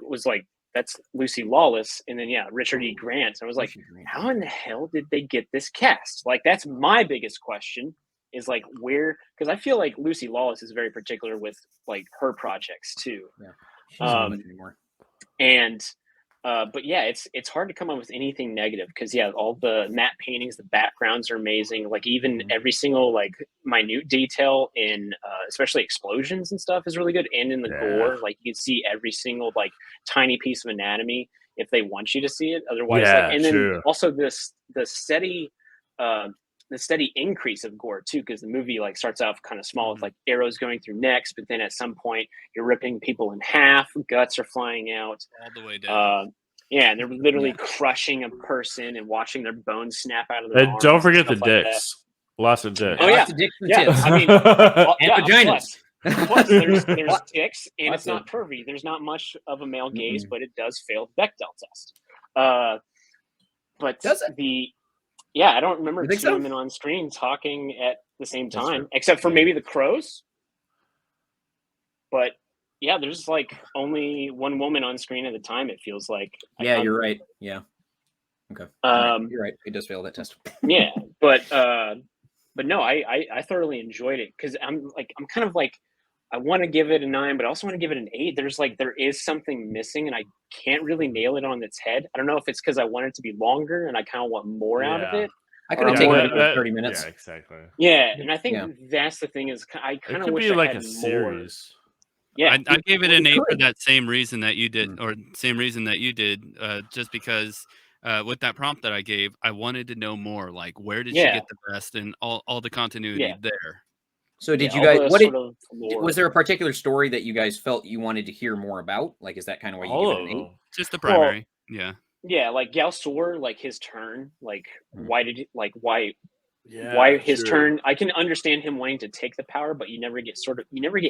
was like, that's Lucy Lawless, and then Richard E. Grant. I was like, how in the hell did they get this cast? Like, that's my biggest question, is like where, because I feel like Lucy Lawless is very particular with like her projects too. Yeah. She's not much anymore. And but it's hard to come up with anything negative, because all the matte paintings, the backgrounds are amazing. Like even every single like minute detail in especially explosions and stuff is really good, and in the gore, like you can see every single like tiny piece of anatomy if they want you to see it. Otherwise, then also the steady increase of gore too, because the movie like starts off kind of small with like arrows going through necks, but then at some point you're ripping people in half, guts are flying out all the way down. And they're literally crushing a person and watching their bones snap out of their arms. Don't forget the dicks. Lots of dicks. Oh yeah, lots of dicks and tits. I mean, and vaginas. Plus there's dicks, and it's not pervy. There's not much of a male gaze, but it does fail the Bechdel test. But does it? I don't remember two women on screen talking at the same time, except for maybe the crows. But there's like only one woman on screen at a time, it feels like. Yeah, you're right. Yeah. Okay. You're right. It does fail that test. But no, I thoroughly enjoyed it, because I'm kind of like, I want to give it a 9, but I also want to give it an 8. There is something missing, and I can't really nail it on its head. I don't know if it's because I want it to be longer and I kind of want more out of it. I could have taken it for 30 minutes. Yeah, exactly. Yeah, and I think that's the thing, is I kind of wish I had a series. Yeah, I gave it an 8 for that same reason that you did, just because with that prompt that I gave, I wanted to know more. Like, where did she get the best, and all the continuity there. So did you guys? Was there a particular story that you guys felt you wanted to hear more about? Like, is that kind of why you give it an 8? Just the primary, Yeah, like Galsor, like his turn, like why his turn? I can understand him wanting to take the power, but you never get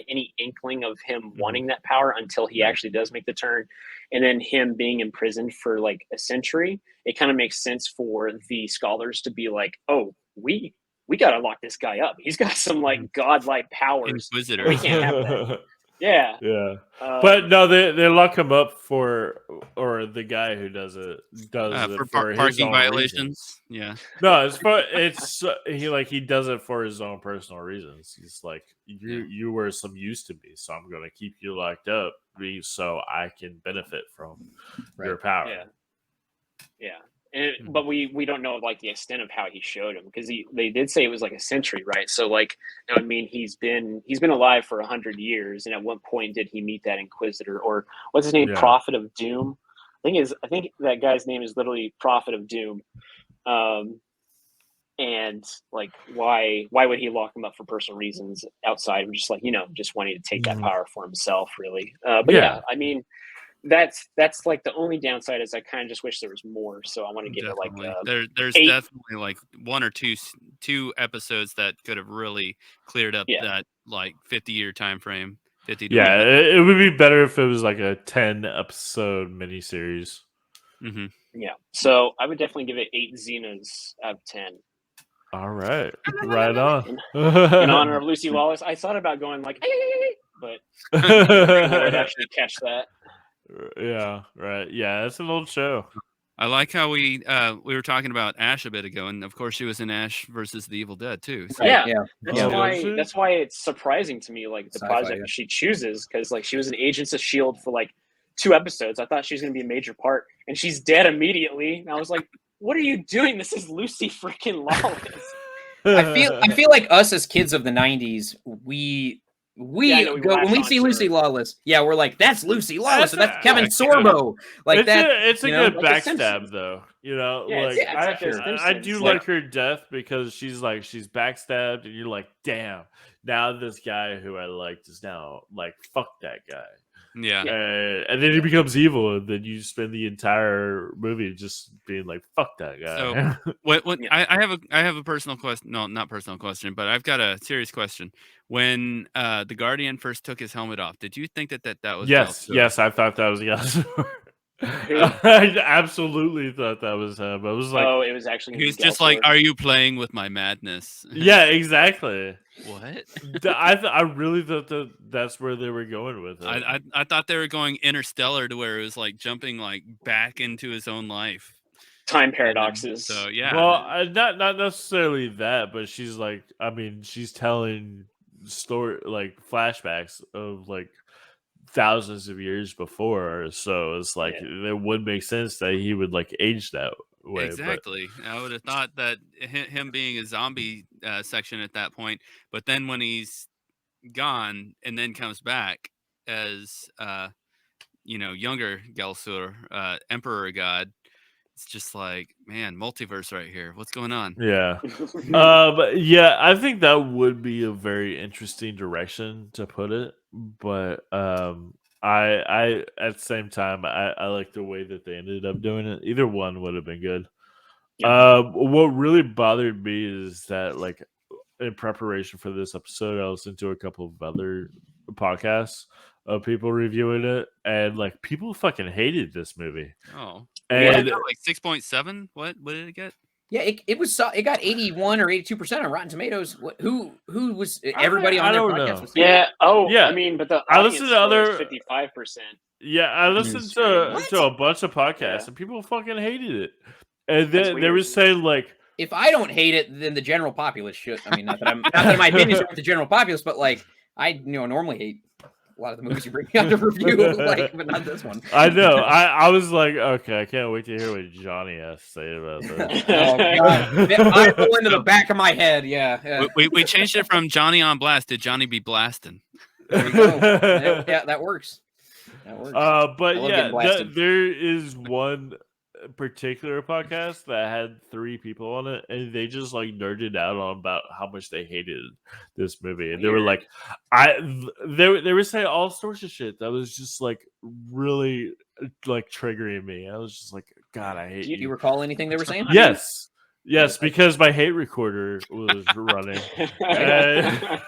any inkling of him wanting that power until he actually does make the turn. And then him being imprisoned for like a century, it kind of makes sense for the scholars to be like, oh, we got to lock this guy up. He's got some like godlike powers. Inquisitor. We can't have that. Yeah. But no, they lock him up or the guy who does it for parking violations. Reasons. No, he does it for his own personal reasons. He's like, you were some use to me, so I'm going to keep you locked up so I can benefit from your power. Yeah. But we don't know like the extent of how he showed him, because they did say it was like a century, right? So like, I mean, he's been alive for 100 years, and at what point did he meet that Inquisitor, or what's his name, Prophet of Doom? I think that guy's name is literally Prophet of Doom. And like, why would he lock him up for personal reasons outside of just like, just wanting to take that power for himself, really? But I mean, that's like the only downside, is I kind of just wish there was more. So I want to give it like there's 8. definitely like one or two episodes that could have really cleared up that like 50-year time frame. 50. It would be better if it was like a 10-episode miniseries. Mm-hmm. Yeah. So I would definitely give it 8 Xenas out of 10. All right, right on. In honor of Lucy Lawless, I thought about going like, but I would actually catch that. Yeah, right. Yeah, it's an old show. I like how we were talking about Ash a bit ago, and of course she was in Ash versus the Evil Dead too. So. That's why it's surprising to me, like the project she chooses, because like she was in Agents of S.H.I.E.L.D. for like 2 episodes. I thought she was going to be a major part, and she's dead immediately. And I was like, "What are you doing? This is Lucy freaking Lawless." I feel like us as kids of the '90s, we go when we see Lucy Lawless. Yeah, we're like, that's Lucy Lawless, and that's Kevin Sorbo. Like it's a good like backstab, though. You know, Yeah, like I do like like her death because she's backstabbed, and you're like, damn. Now this guy who I liked is now like, fuck that guy. Yeah. And then he becomes evil, and then you spend the entire movie just being like, "Fuck that guy." So, what I have a personal question. No, not personal question, but I've got a serious question. When the Guardian first took his helmet off, did you think that was yes, I thought that was Galsor. I absolutely thought that was him. I was like, oh, it was actually. He was just like, "Are you playing with my madness?" Yeah, exactly. What? I really thought that's where they were going with it. I thought they were going interstellar to where it was like jumping like back into his own life. Time paradoxes. So yeah. Well, not necessarily that, but she's like, I mean, she's telling story like flashbacks of like thousands of years before, so it's like it would make sense that he would like age that way. Exactly. But I would have thought that him being a zombie section at that point, but then when he's gone and then comes back as younger Galsur, Emperor God, it's just like, man, multiverse right here. What's going on? Yeah. But yeah, I think that would be a very interesting direction to put it. But I at the same time I like the way that they ended up doing it. Either one would have been good. What really bothered me is that like in preparation for this episode, I listened to a couple of other podcasts of people reviewing it, and like people fucking hated this movie. Oh, and like 6.7. What did it get? Yeah, it got 81 or 82% on Rotten Tomatoes. Who was everybody on their podcast? Was yeah. Oh, yeah. I mean, but I listened to other 55%. Yeah, I listened to a bunch of podcasts, and people fucking hated it. And then they were saying like, if I don't hate it, then the general populace should. I mean, not that my opinions are with the general populace, but like I normally hate a lot of the movies you bring out to review, like, but not this one. I know. I was like, okay, I can't wait to hear what Johnny has to say about this. Oh God, I go into the back of my head. Yeah. We changed it from Johnny on blast to Johnny be blasting. There you go. Yeah, that works. That works. But yeah, there is one particular podcast that had 3 people on it, and they just like nerded out on about how much they hated this movie, and they were like, they were saying all sorts of shit that was just like really like triggering me. I was just like, God, I hate you. Do you recall anything they were saying? Yes, because my hate recorder was running. And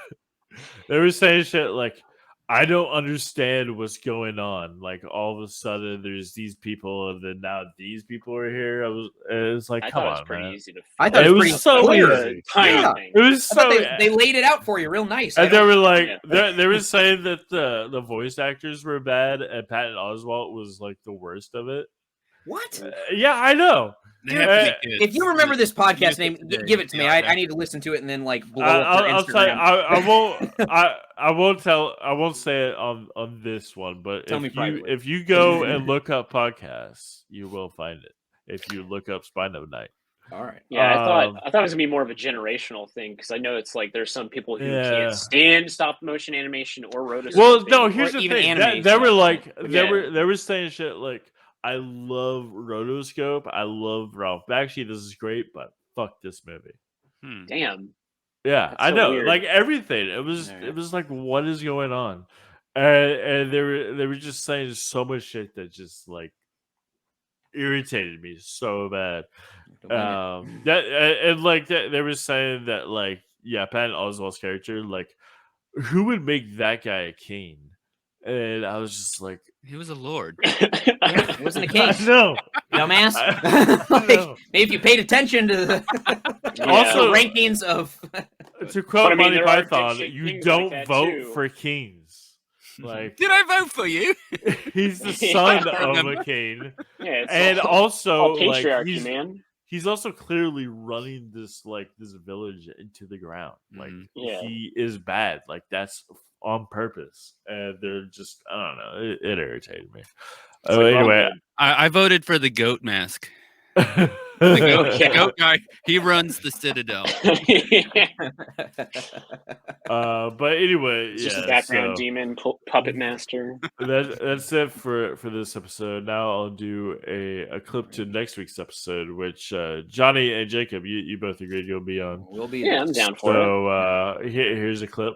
they were saying shit like, I don't understand what's going on. Like all of a sudden, there's these people, and then now these people are here. It's like, come on, man. Easy to I thought it was so clear. easy. Yeah. It was so. They laid it out for you real nice. And they were like, they were saying that the voice actors were bad, and Patton Oswalt was like the worst of it. What? Yeah, I know. If you remember this podcast name, give it to me. I need to listen to it and then like blow up their Instagram. I won't say it on this one, but if you go and look up podcasts, you will find it. If you look up Spine of Night. All right. Yeah, I thought it was gonna be more of a generational thing, because I know it's like there's some people who can't stand stop motion animation or rotoscoping. Well, no, here's the thing. They were like they were saying shit like, I love rotoscope. I love Ralph Bakshi. This is great, but fuck this movie. Damn. Yeah, I so know. weird. Like everything. It was like, what is going on? And they were just saying so much shit that just like irritated me so bad. They were saying that like, yeah, Patton Oswalt's character, like, who would make that guy a king? And I was just like, he was a lord. Yeah, he wasn't a king. No, dumbass. Maybe if you paid attention to the rankings of. To quote Monty Python, you don't vote for kings. Like, did I vote for you? He's the son of a king, and also patriarchy, like, man. he's also clearly running this village into the ground. Like he is bad. Like that's on purpose, and they're just I don't know. It irritated me. Anyway, I voted for the goat mask. The goat guy, he runs the Citadel. But anyway, it's just a background demon puppet master. That's it for this episode. Now I'll do a clip to next week's episode, which Johnny and Jacob, you both agreed you'll be on. We'll be. Yeah, I'm down for it. So here's a clip.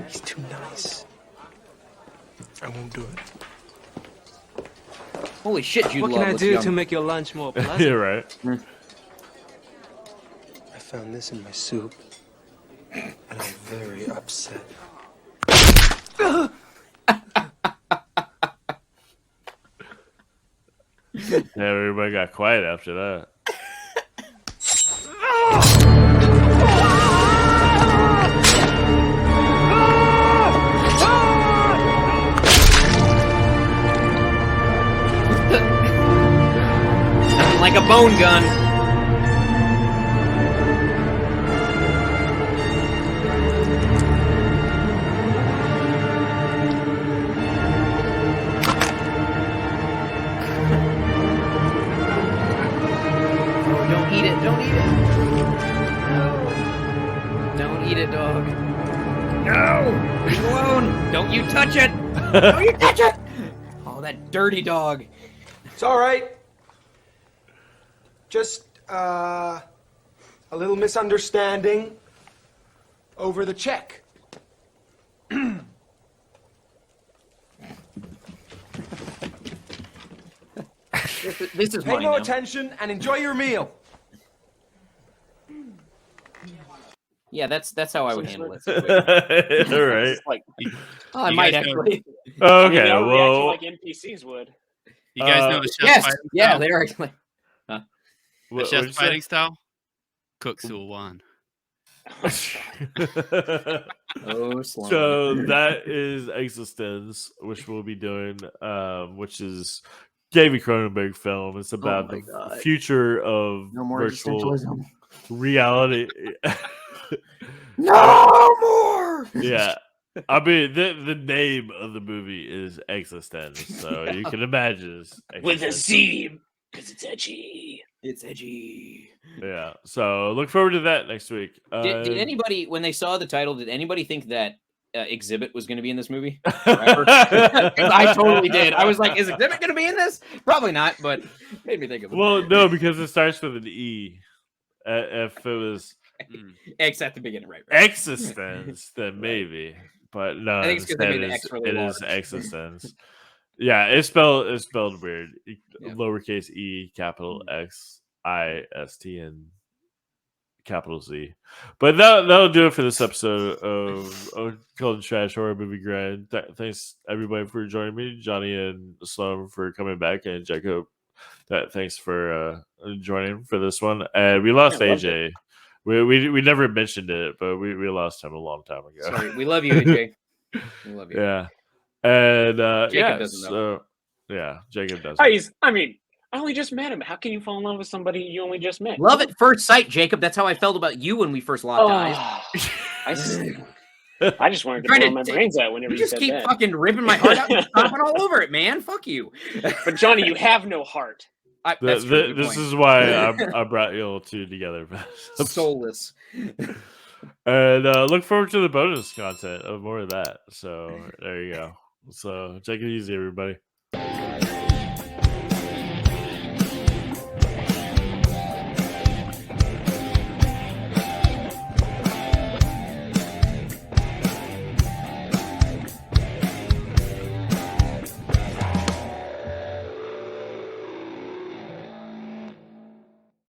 He's too nice. I won't do it. Holy shit, Jude What Law can I looks do young. to make your lunch more pleasant? Yeah, right. I found this in my soup, and I'm very upset. Everybody got quiet after that. Like a bone gun. Oh, don't eat it. Don't eat it. No. Don't eat it, dog. No. Leave it alone. Don't you touch it. Don't you touch it. Oh, that dirty dog. It's all right. Just a little misunderstanding over the check. This is Pay no attention and enjoy your meal. Yeah, that's how I would handle it. All right. Like, I might actually. Okay, I mean, well, like NPCs would. You guys know the chef's Yes. fighting Yeah, style? they're actually. The chef's fighting style? Cook Sulwan. Oh, Sloan. So that is Existence, which we'll be doing, which is David Cronenberg film. It's about the future of No more virtual existentialism. reality. No more. Yeah. I mean, the name of the movie is Existence, so you can imagine it's With a Existence. Z, because it's edgy. It's edgy. Yeah, so look forward to that next week. Did anybody, when they saw the title, did anybody think that Exhibit was going to be in this movie? I totally did. I was like, is Exhibit going to be in this? Probably not, but made me think of it. Well, no, because it starts with an E. If it was X at the beginning, right? Existence, then maybe. But no, I think it's 'cause they instead made the X really it is large. Existence. Yeah, it's spelled weird. Yeah. Lowercase E, capital X, I-S-T, and capital Z. But that'll do it for this episode of Golden Trash Horror Movie Grind. Thanks everybody for joining me, Johnny and Sloan for coming back, and Jacob. Thanks for joining for this one. And we lost AJ. We never mentioned it, but we lost him a long time ago. Sorry, we love you, AJ. We love you. Yeah. And Jacob doesn't know. So yeah, Jacob does. I mean, I only just met him. How can you fall in love with somebody you only just met? Love at first sight, Jacob. That's how I felt about you when we first locked eyes. I just wanted to blow my brains out whenever you you just said keep that. fucking ripping my heart out and stomping all over it, man. Fuck you. But Johnny, you have no heart. That's true, this point. is why I brought you all two together. Soulless. And look forward to the bonus content of more of that. So there you go. So take it easy, everybody.